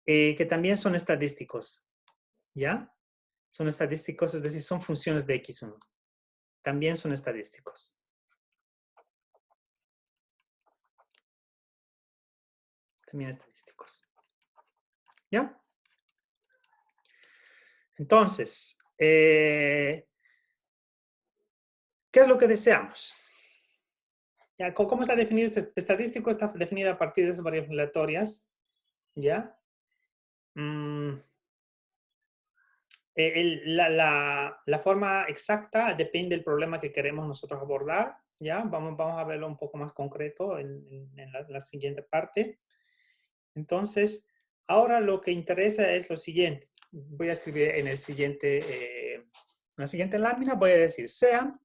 que también son estadísticos. ¿Ya? Son estadísticos, es decir, son funciones de X1. También son estadísticos. También estadísticos. ¿Ya? Entonces, ¿qué es lo que deseamos? ¿Ya? ¿Cómo está definido este estadístico? Está definido a partir de esas variables aleatorias. ¿Ya? La forma exacta depende del problema que queremos nosotros abordar. ¿Ya? Vamos a verlo un poco más concreto en la siguiente parte. Entonces, ahora lo que interesa es lo siguiente. Voy a escribir en la siguiente lámina, voy a decir sea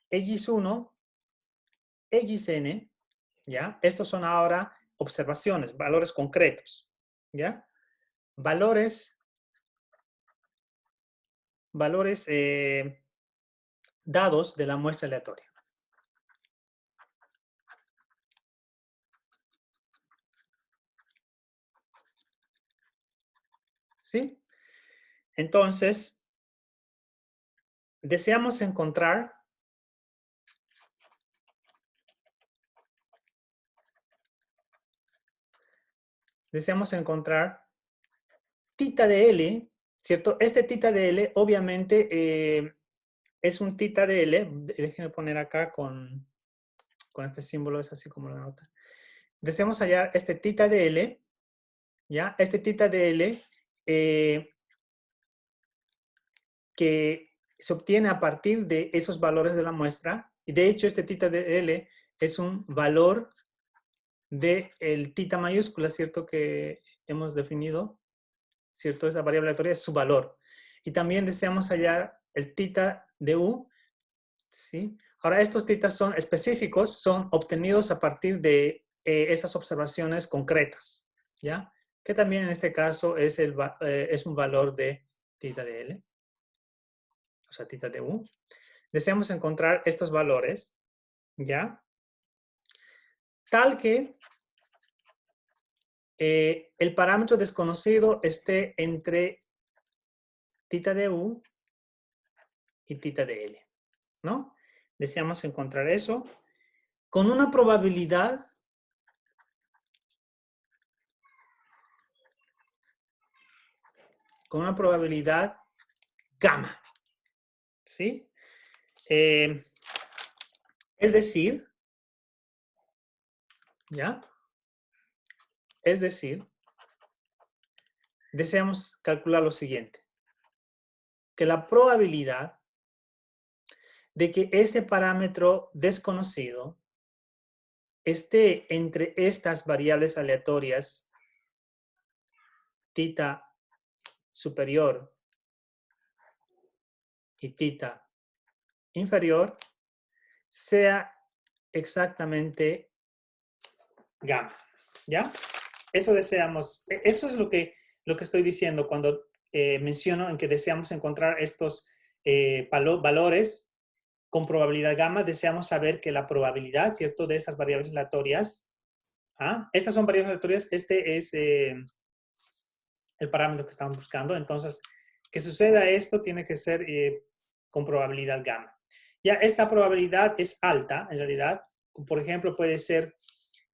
x1, xn, ¿ya? Estos son ahora observaciones, valores concretos, ¿ya? Valores dados de la muestra aleatoria. ¿Sí? Entonces, deseamos encontrar tita de L ¿cierto? Este tita de L, obviamente, es un tita de L. Déjenme poner acá con este símbolo, es así como lo nota. Deseamos hallar este tita de L, ¿ya? Este tita de L que se obtiene a partir de esos valores de la muestra. Y de hecho, este tita de L es un valor del tita mayúscula, ¿cierto? Que hemos definido, ¿cierto? Esa variable aleatoria es su valor. Y también deseamos hallar el tita de U, ¿sí? Ahora, estos titas son específicos, son obtenidos a partir de estas observaciones concretas, ¿ya? Que también en este caso es un valor de tita de L, o sea, tita de U. Deseamos encontrar estos valores, ¿ya? Tal que el parámetro desconocido esté entre tita de U y tita de L, ¿no? Deseamos encontrar eso con una probabilidad gamma, ¿sí? Es decir, ¿ya? Es decir, deseamos calcular lo siguiente, que la probabilidad de que este parámetro desconocido esté entre estas variables aleatorias, tita superior y tita inferior, sea exactamente gamma, ¿ya? Eso deseamos, eso es lo que estoy diciendo cuando menciono en que deseamos encontrar estos valores con probabilidad gamma. Deseamos saber que la probabilidad, ¿cierto?, de estas variables aleatorias, estas son variables aleatorias, este es el parámetro que estamos buscando. Entonces, que suceda esto tiene que ser con probabilidad gamma. Ya esta probabilidad es alta, en realidad. Por ejemplo, puede ser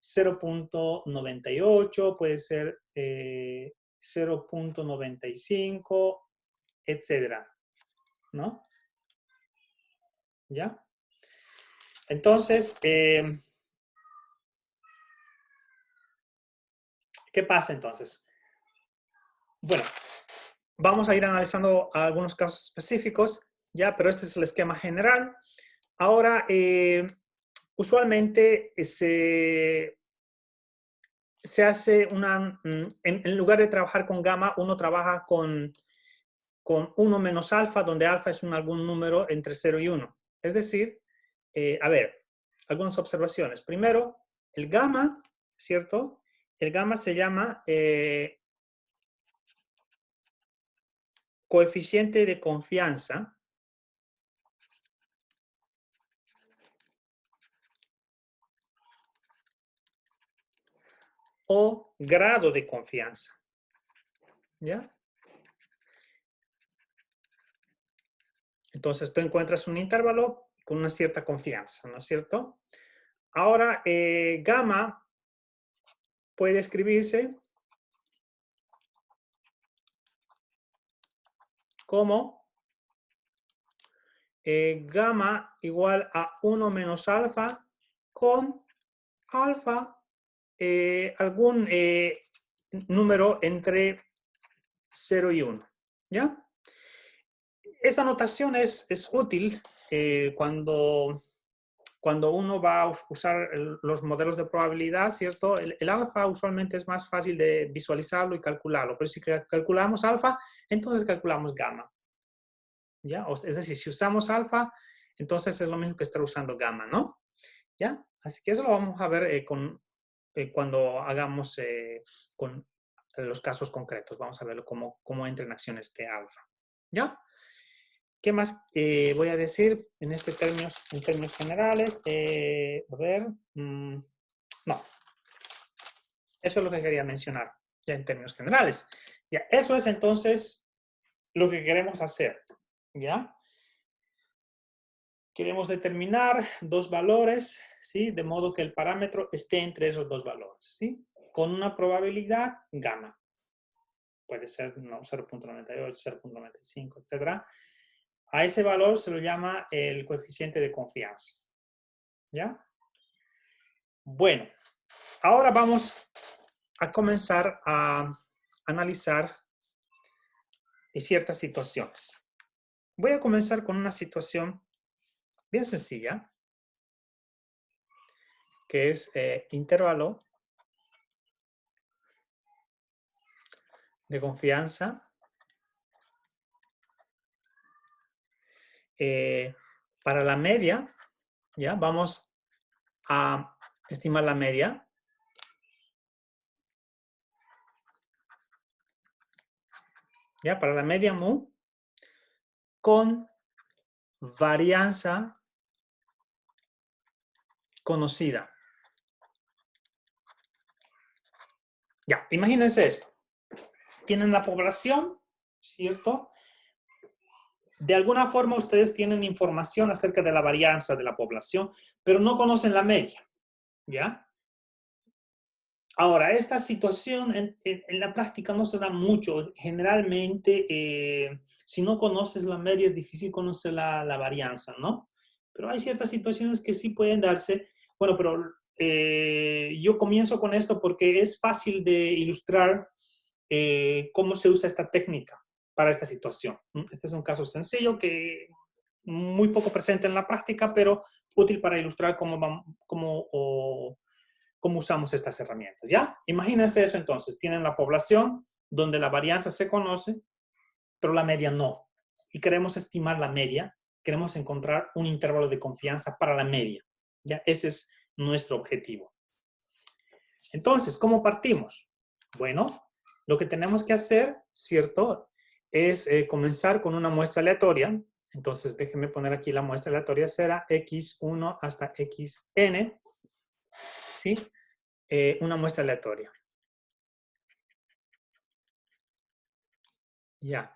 0.98, puede ser 0.95, etcétera, ¿no? ¿Ya? Entonces, ¿qué pasa entonces? Bueno, vamos a ir analizando algunos casos específicos, ¿ya? Pero este es el esquema general. Ahora, usualmente se hace en lugar de trabajar con gamma, uno trabaja con 1 menos alfa, donde alfa es algún número entre 0 y 1. Es decir, a ver, algunas observaciones. Primero, el gamma, ¿cierto? El gamma se llama coeficiente de confianza o grado de confianza, ¿ya? Entonces, tú encuentras un intervalo con una cierta confianza, ¿no es cierto? Ahora, gamma puede escribirse como gamma igual a 1 menos alfa con alfa, algún número entre 0 y 1, ¿ya? Esa notación es útil cuando uno va a usar los modelos de probabilidad, ¿cierto? El alfa usualmente es más fácil de visualizarlo y calcularlo, pero si calculamos alfa, entonces calculamos gamma, ¿ya? Es decir, si usamos alfa, entonces es lo mismo que estar usando gamma, ¿no? ¿Ya? Así que eso lo vamos a ver cuando hagamos con los casos concretos. Vamos a ver cómo entra en acción este alfa, ¿ya? ¿Qué más voy a decir en términos generales? A ver, no. Eso es lo que quería mencionar ya en términos generales. Ya, eso es entonces lo que queremos hacer, ¿ya? Queremos determinar dos valores, ¿sí? De modo que el parámetro esté entre esos dos valores, ¿sí? Con una probabilidad gamma. puede ser no, 0.98, 0.95, etc. A ese valor se lo llama el coeficiente de confianza. ¿Ya? Bueno, ahora vamos a comenzar a analizar ciertas situaciones. Voy a comenzar con una situación bien sencilla, que es intervalo de confianza para la media. ¿Ya? Vamos a estimar la media. ¿Ya? Para la media mu con varianza conocida. Ya, imagínense esto. Tienen la población, ¿cierto? De alguna forma ustedes tienen información acerca de la varianza de la población, pero no conocen la media, ¿ya? Ahora, esta situación en la práctica no se da mucho. Generalmente, si no conoces la media, es difícil conocer la varianza, ¿no? Pero hay ciertas situaciones que sí pueden darse. Bueno, pero yo comienzo con esto porque es fácil de ilustrar cómo se usa esta técnica para esta situación. Este es un caso sencillo que muy poco presente en la práctica, pero útil para ilustrar cómo usamos estas herramientas, ¿ya? Imagínense eso entonces. Tienen la población donde la varianza se conoce, pero la media no. Y queremos estimar la media. Queremos encontrar un intervalo de confianza para la media, ¿ya? Ese es nuestro objetivo. Entonces, ¿cómo partimos? Bueno, lo que tenemos que hacer, ¿cierto? Es comenzar con una muestra aleatoria. Entonces, déjenme poner aquí la muestra aleatoria. Será x1 hasta xn, ¿sí? Una muestra aleatoria. Ya.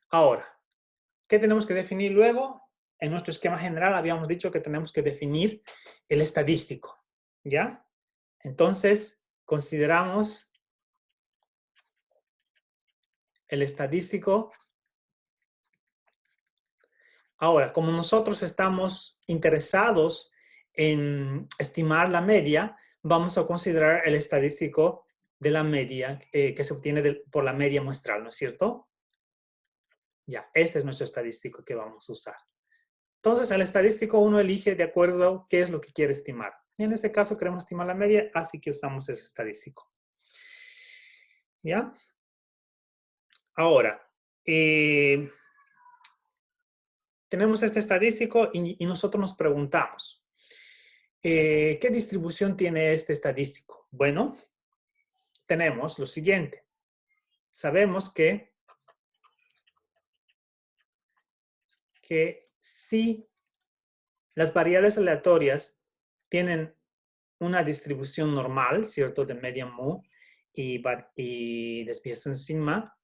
Ahora, ¿qué tenemos que definir luego? En nuestro esquema general habíamos dicho que tenemos que definir el estadístico, ¿ya? Entonces, consideramos el estadístico. Ahora, como nosotros estamos interesados en estimar la media, vamos a considerar el estadístico de la media que se obtiene por la media muestral, ¿no es cierto? Ya, este es nuestro estadístico que vamos a usar. Entonces, el estadístico uno elige de acuerdo a qué es lo que quiere estimar. Y en este caso queremos estimar la media, así que usamos ese estadístico. ¿Ya? Ahora, tenemos este estadístico y nosotros nos preguntamos, ¿qué distribución tiene este estadístico? Bueno, tenemos lo siguiente. Sabemos que si las variables aleatorias tienen una distribución normal, ¿cierto? De media mu y desviación sigma,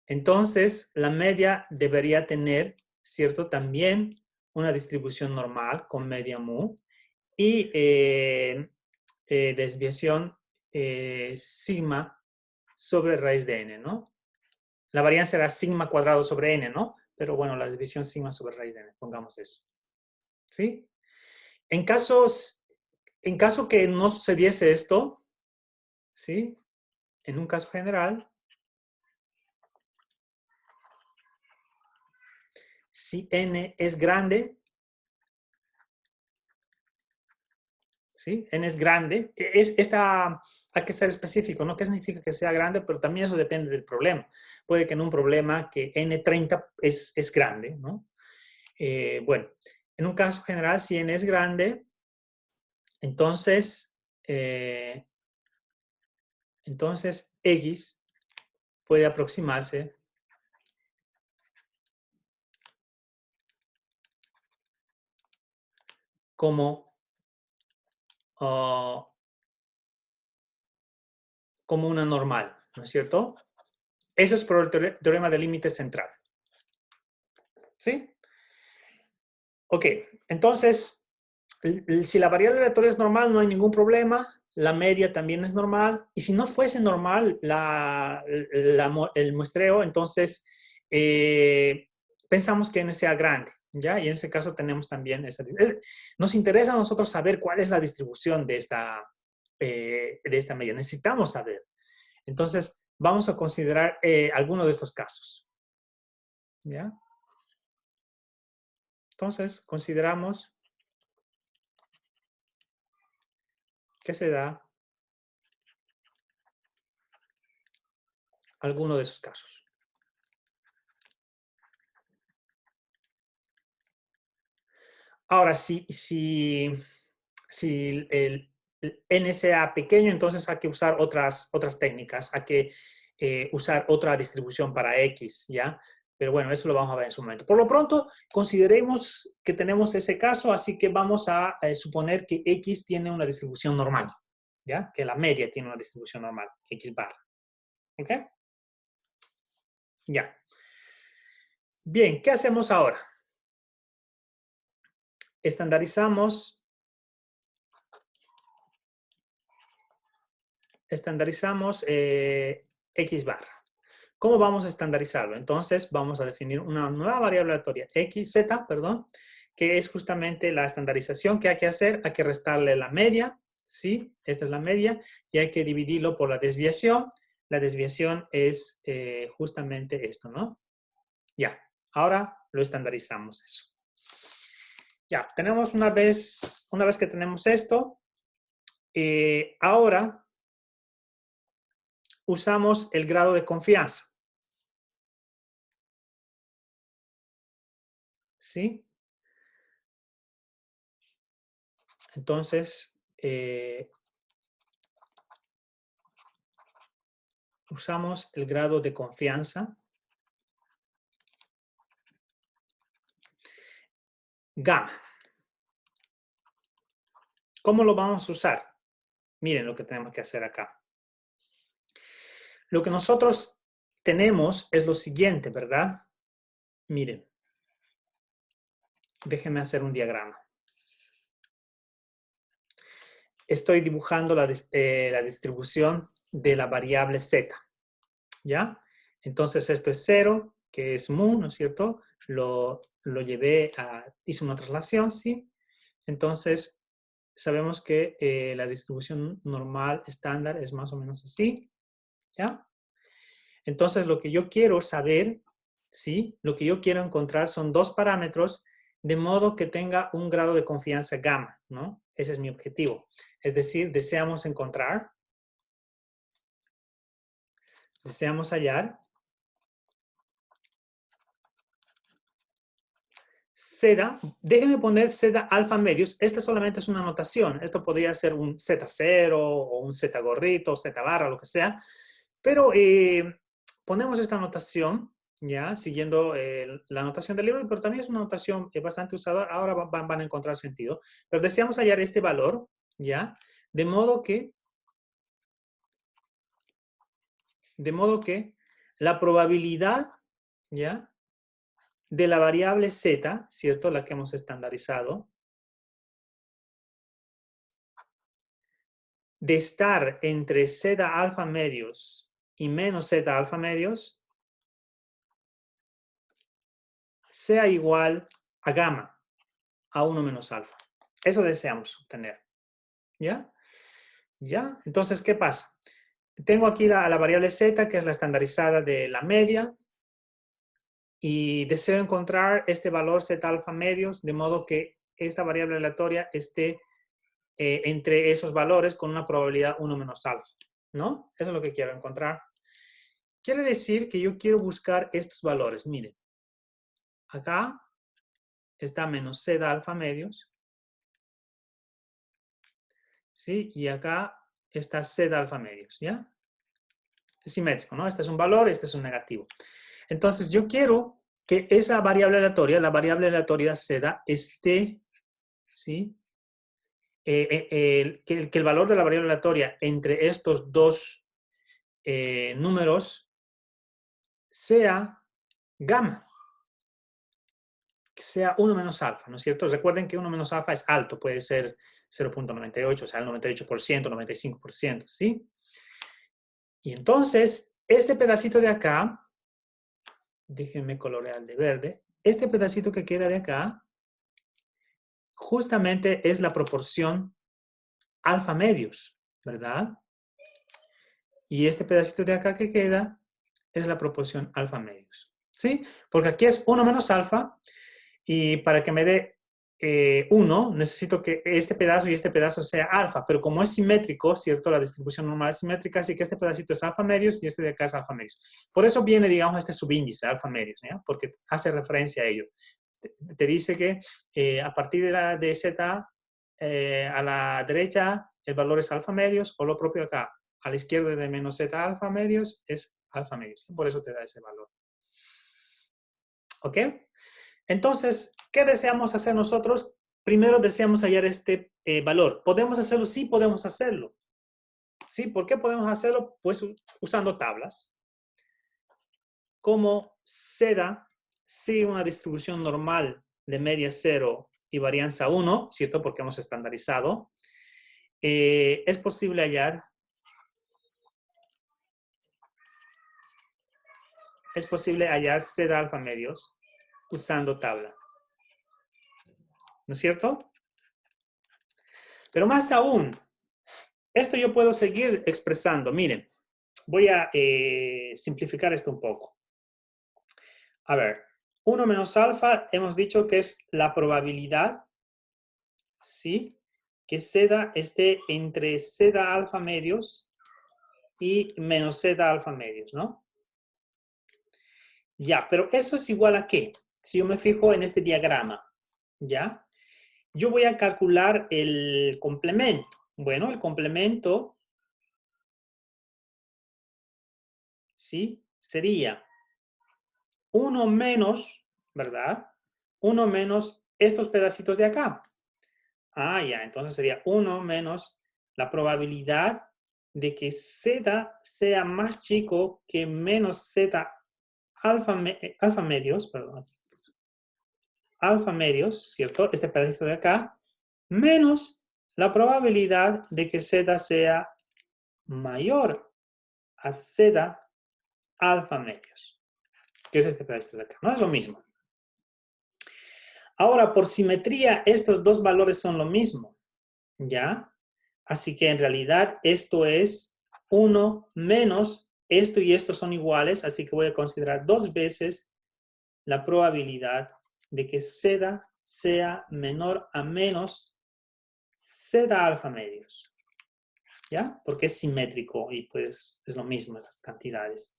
entonces la media debería tener, ¿cierto? También una distribución normal con media mu y desviación sigma sobre raíz de n, ¿no? La varianza era sigma cuadrado sobre n, ¿no? Pero bueno, la desviación sigma sobre raíz de n, pongamos eso. ¿Sí? En caso que no sucediese esto, ¿sí? En un caso general, si n es grande, ¿sí? N es grande. Hay que ser específico, ¿no? ¿Qué significa que sea grande? Pero también eso depende del problema. Puede que en un problema que N30 es grande, ¿no? Bueno, en un caso general, si N es grande, entonces X puede aproximarse como una normal, ¿no es cierto? Eso es por el teorema del límite central. ¿Sí? Ok, entonces, si la variable aleatoria es normal, no hay ningún problema. la media también es normal. Y si no fuese normal el muestreo, entonces pensamos que n sea grande, ¿ya? Y en ese caso tenemos también esa. Nos interesa a nosotros saber cuál es la distribución de esta media. Necesitamos saber. Entonces, vamos a considerar algunos de estos casos, ¿ya? Entonces, consideramos que se da alguno de esos casos. Ahora, si el n sea pequeño, entonces hay que usar otras técnicas, hay que usar otra distribución para x, ¿ya? Pero bueno, eso lo vamos a ver en su momento. Por lo pronto, consideremos que tenemos ese caso, así que vamos a suponer que x tiene una distribución normal, ¿ya? Que la media tiene una distribución normal, x bar. ¿Ok? Ya. Bien, ¿qué hacemos ahora? Estandarizamos x barra. ¿Cómo vamos a estandarizarlo? Entonces, vamos a definir una nueva variable aleatoria, z, perdón, que es justamente la estandarización que hay que hacer. Hay que restarle la media, ¿sí? Esta es la media, y hay que dividirlo por la desviación. La desviación es justamente esto, ¿no? Ya, ahora lo estandarizamos eso. Ya, tenemos una vez que tenemos esto, ahora usamos el grado de confianza. ¿Sí? Entonces, usamos el grado de confianza gamma. ¿Cómo lo vamos a usar? Miren lo que tenemos que hacer acá. Lo que nosotros tenemos es lo siguiente, ¿verdad? Miren. Déjenme hacer un diagrama. Estoy dibujando la distribución de la variable z. ¿Ya? Entonces esto es 0, que es mu, ¿no es cierto? Lo llevé hice una traslación, ¿sí? Entonces, sabemos que la distribución normal estándar es más o menos así, ¿ya? Entonces, lo que yo quiero saber, ¿sí? Lo que yo quiero encontrar son dos parámetros de modo que tenga un grado de confianza gamma, ¿no? Ese es mi objetivo. Es decir, deseamos hallar Z, déjenme poner Z alfa medios. Esta solamente es una notación. Esto podría ser un Z0 o un Z gorrito, Z barra, lo que sea. Pero ponemos esta notación, ya, siguiendo la notación del libro, pero también es una notación bastante usada. Ahora van a encontrar sentido. Pero deseamos hallar este valor, ya, de modo que la probabilidad, ya, de la variable Z, ¿cierto? La que hemos estandarizado, de estar entre Z alfa medios y menos Z alfa medios sea igual a gamma, a 1 menos alfa. Eso deseamos obtener. ¿Ya? ¿Ya? Entonces, ¿qué pasa? Tengo aquí la variable Z, que es la estandarizada de la media, y deseo encontrar este valor Z alfa medios, de modo que esta variable aleatoria esté entre esos valores con una probabilidad 1 menos alfa, ¿no? Eso es lo que quiero encontrar. Quiere decir que yo quiero buscar estos valores. Miren, acá está menos Z alfa medios, ¿sí? Y acá está Z alfa medios, ¿ya? Es simétrico, ¿no? Este es un valor, este es un negativo. Entonces, yo quiero que esa variable aleatoria, la variable aleatoria Z, esté, ¿sí? Que el valor de la variable aleatoria entre estos dos números sea gamma, que sea 1 menos alfa, ¿no es cierto? Recuerden que 1 menos alfa es alto, puede ser 0.98, o sea, el 98%, 95%, ¿sí? Y entonces, este pedacito de acá, déjenme colorear de verde, este pedacito que queda de acá, justamente es la proporción alfa medios, ¿verdad? Y este pedacito de acá que queda es la proporción alfa medios, ¿sí? Porque aquí es 1 menos alfa y para que me dé 1 necesito que este pedazo y este pedazo sea alfa, pero como es simétrico, ¿cierto? La distribución normal es simétrica, así que este pedacito es alfa medios y este de acá es alfa medios. Por eso viene, digamos, este subíndice, alfa medios, ¿ya? Porque hace referencia a ello. Te dice que a partir de Z a la derecha el valor es alfa medios o lo propio acá. A la izquierda de menos Z alfa medios es alfa medios. Por eso te da ese valor. ¿Ok? Entonces, ¿qué deseamos hacer nosotros? Primero deseamos hallar este valor. ¿Podemos hacerlo? Sí, podemos hacerlo. ¿Sí? ¿Por qué podemos hacerlo? Pues usando tablas. Como Z sigue una distribución normal de media 0 y varianza 1, ¿cierto? Porque hemos estandarizado. Es posible hallar Z alfa medios usando tabla. ¿No es cierto? Pero más aún, esto yo puedo seguir expresando. Miren, voy a simplificar esto un poco. A ver, 1 menos alfa hemos dicho que es la probabilidad, ¿sí? Que Z esté entre Z alfa medios y menos Z alfa medios, ¿no? Ya, pero eso es igual a ¿qué? Si yo me fijo en este diagrama, ¿ya? Yo voy a calcular el complemento. Bueno, el complemento, ¿sí? Sería 1 menos, ¿verdad? 1 menos estos pedacitos de acá. Ah, ya, entonces sería 1 menos la probabilidad de que Z sea más chico que menos Z alfa medios, perdón, alfa medios, ¿cierto? Este pedacito de acá, menos la probabilidad de que Z sea mayor a Z alfa medios, que es este pedacito de acá, ¿no? Es lo mismo. Ahora, por simetría, estos dos valores son lo mismo, ¿ya? Así que en realidad esto es 1 menos esto y esto son iguales, así que voy a considerar 2 veces la probabilidad de que Z sea menor a menos Z alfa medios, ¿ya? Porque es simétrico y pues es lo mismo estas cantidades.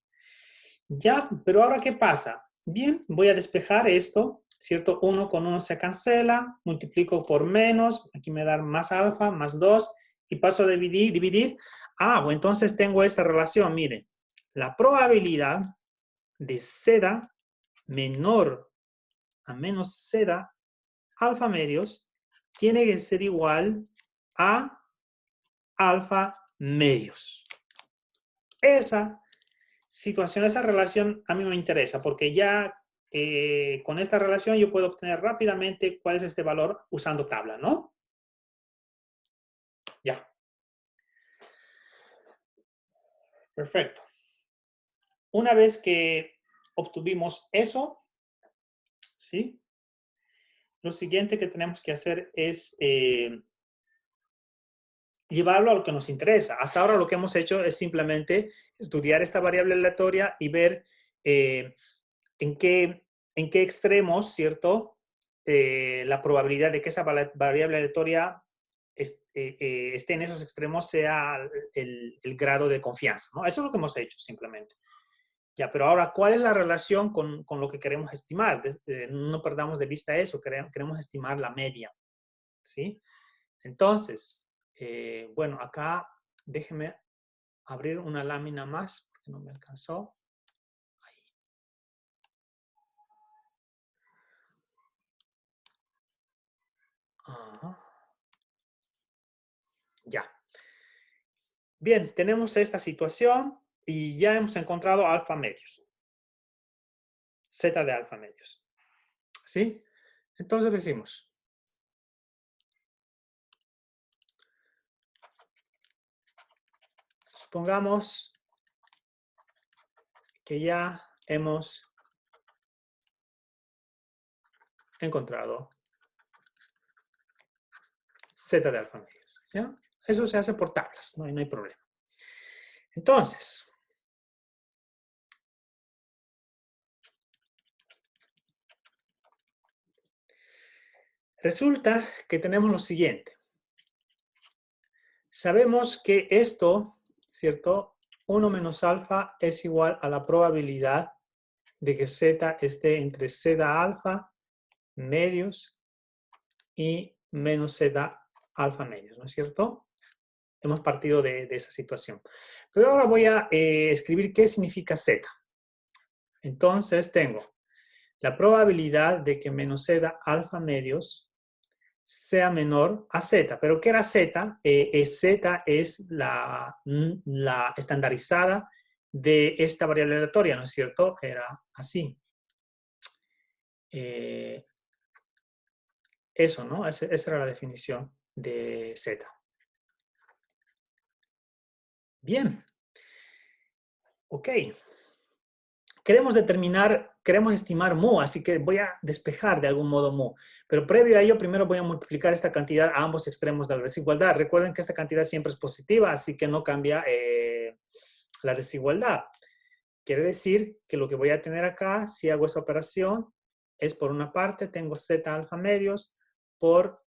Ya, pero ahora ¿qué pasa? Bien, voy a despejar esto, ¿cierto? 1 con 1 se cancela, multiplico por menos, aquí me da más alfa, más 2, y paso a dividir. Ah, bueno, entonces tengo esta relación, miren, la probabilidad de Z menor a menos Z alfa medios tiene que ser igual a alfa medios. Esa situación, esa relación a mí me interesa porque ya con esta relación yo puedo obtener rápidamente cuál es este valor usando tabla, ¿no? Ya. Perfecto. Una vez que obtuvimos eso, ¿sí? Lo siguiente que tenemos que hacer es llevarlo a lo que nos interesa. Hasta ahora lo que hemos hecho es simplemente estudiar esta variable aleatoria y ver en qué extremos, ¿cierto? La probabilidad de que esa variable aleatoria esté en esos extremos sea el grado de confianza, ¿no? Eso es lo que hemos hecho simplemente. Ya, pero ahora, ¿cuál es la relación con lo que queremos estimar? No perdamos de vista eso, queremos estimar la media, ¿sí? Entonces, bueno, acá déjeme abrir una lámina más, porque no me alcanzó. Ahí. Ya. Bien, tenemos esta situación y ya hemos encontrado alfa medios. Z de alfa medios. ¿Sí? Entonces decimos, supongamos que ya hemos encontrado z de alfa medios. ¿Ya? Eso se hace por tablas, no hay problema. Entonces, resulta que tenemos lo siguiente. Sabemos que esto, ¿cierto? 1 menos alfa es igual a la probabilidad de que z esté entre z alfa medios y menos z alfa medios, ¿no es cierto? Hemos partido de esa situación. Pero ahora voy a escribir qué significa z. Entonces tengo la probabilidad de que menos z alfa medios sea menor a z. ¿Pero qué era z? Z es la estandarizada de esta variable aleatoria, ¿no es cierto? Era así. Eso, ¿no? Esa era la definición de z. Bien. Ok. Queremos estimar mu, así que voy a despejar de algún modo mu. Pero previo a ello, primero voy a multiplicar esta cantidad a ambos extremos de la desigualdad. Recuerden que esta cantidad siempre es positiva, así que no cambia la desigualdad. Quiere decir que lo que voy a tener acá, si hago esa operación, es por una parte, tengo z alfa medios por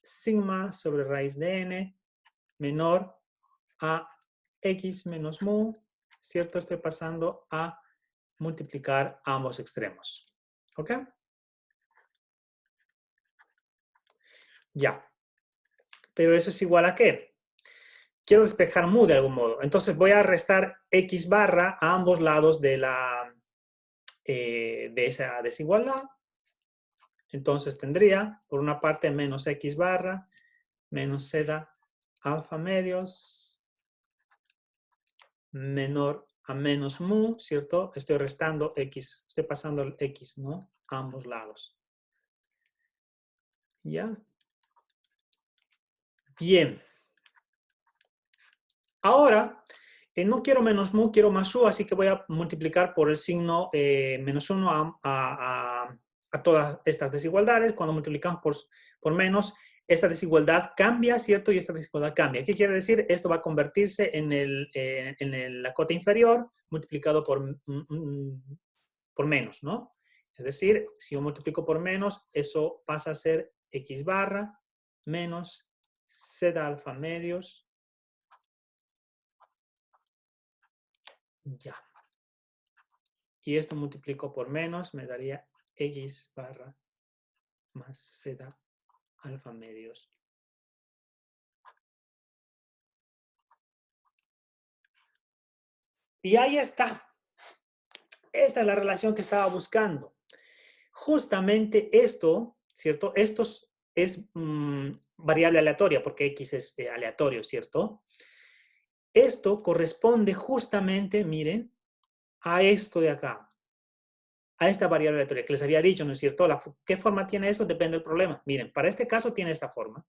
sigma sobre raíz de n menor a x menos mu, ¿cierto? Estoy pasando a multiplicar a ambos extremos. ¿Ok? Ya. Pero eso es igual a ¿qué? Quiero despejar mu de algún modo. Entonces voy a restar x barra a ambos lados de esa desigualdad. Entonces tendría, por una parte, menos x barra, menos z alfa medios, menor a menos mu, ¿cierto? Estoy restando x, estoy pasando el x, ¿no? A ambos lados. ¿Ya? Bien. Ahora, no quiero menos mu, quiero más u, así que voy a multiplicar por el signo menos 1 a todas estas desigualdades. Cuando multiplicamos por menos, esta desigualdad cambia, ¿cierto? Y esta desigualdad cambia. ¿Qué quiere decir? Esto va a convertirse en la cota inferior multiplicado por menos, ¿no? Es decir, si yo multiplico por menos, eso pasa a ser x barra menos z alfa medios. Ya. Y esto multiplico por menos, me daría x barra más z alfa medios. Y ahí está. Esta es la relación que estaba buscando. Justamente esto, ¿cierto? Esto es variable aleatoria, porque x es aleatorio, ¿cierto? Esto corresponde justamente, miren, a esto de acá. A esta variable aleatoria que les había dicho, ¿no es cierto? ¿Qué forma tiene eso? Depende del problema. Miren, para este caso tiene esta forma.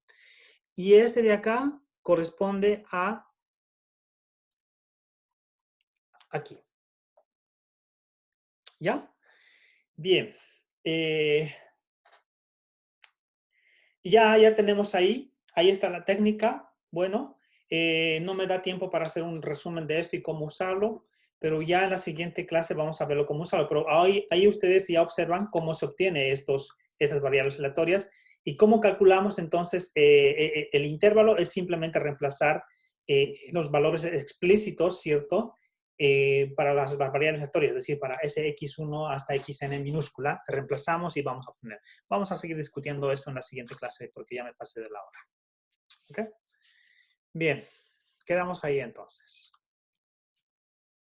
Y este de acá corresponde a aquí. ¿Ya? Bien. Ya tenemos ahí. Ahí está la técnica. Bueno, no me da tiempo para hacer un resumen de esto y cómo usarlo, pero ya en la siguiente clase vamos a verlo cómo usarlo. Pero ahí ustedes ya observan cómo se obtiene estas variables aleatorias y cómo calculamos entonces el intervalo es simplemente reemplazar los valores explícitos, ¿cierto? Para las variables aleatorias, es decir, para ese x1 hasta xn minúscula, reemplazamos y vamos a obtener. Vamos a seguir discutiendo esto en la siguiente clase porque ya me pasé de la hora. ¿Ok? Bien, quedamos ahí entonces.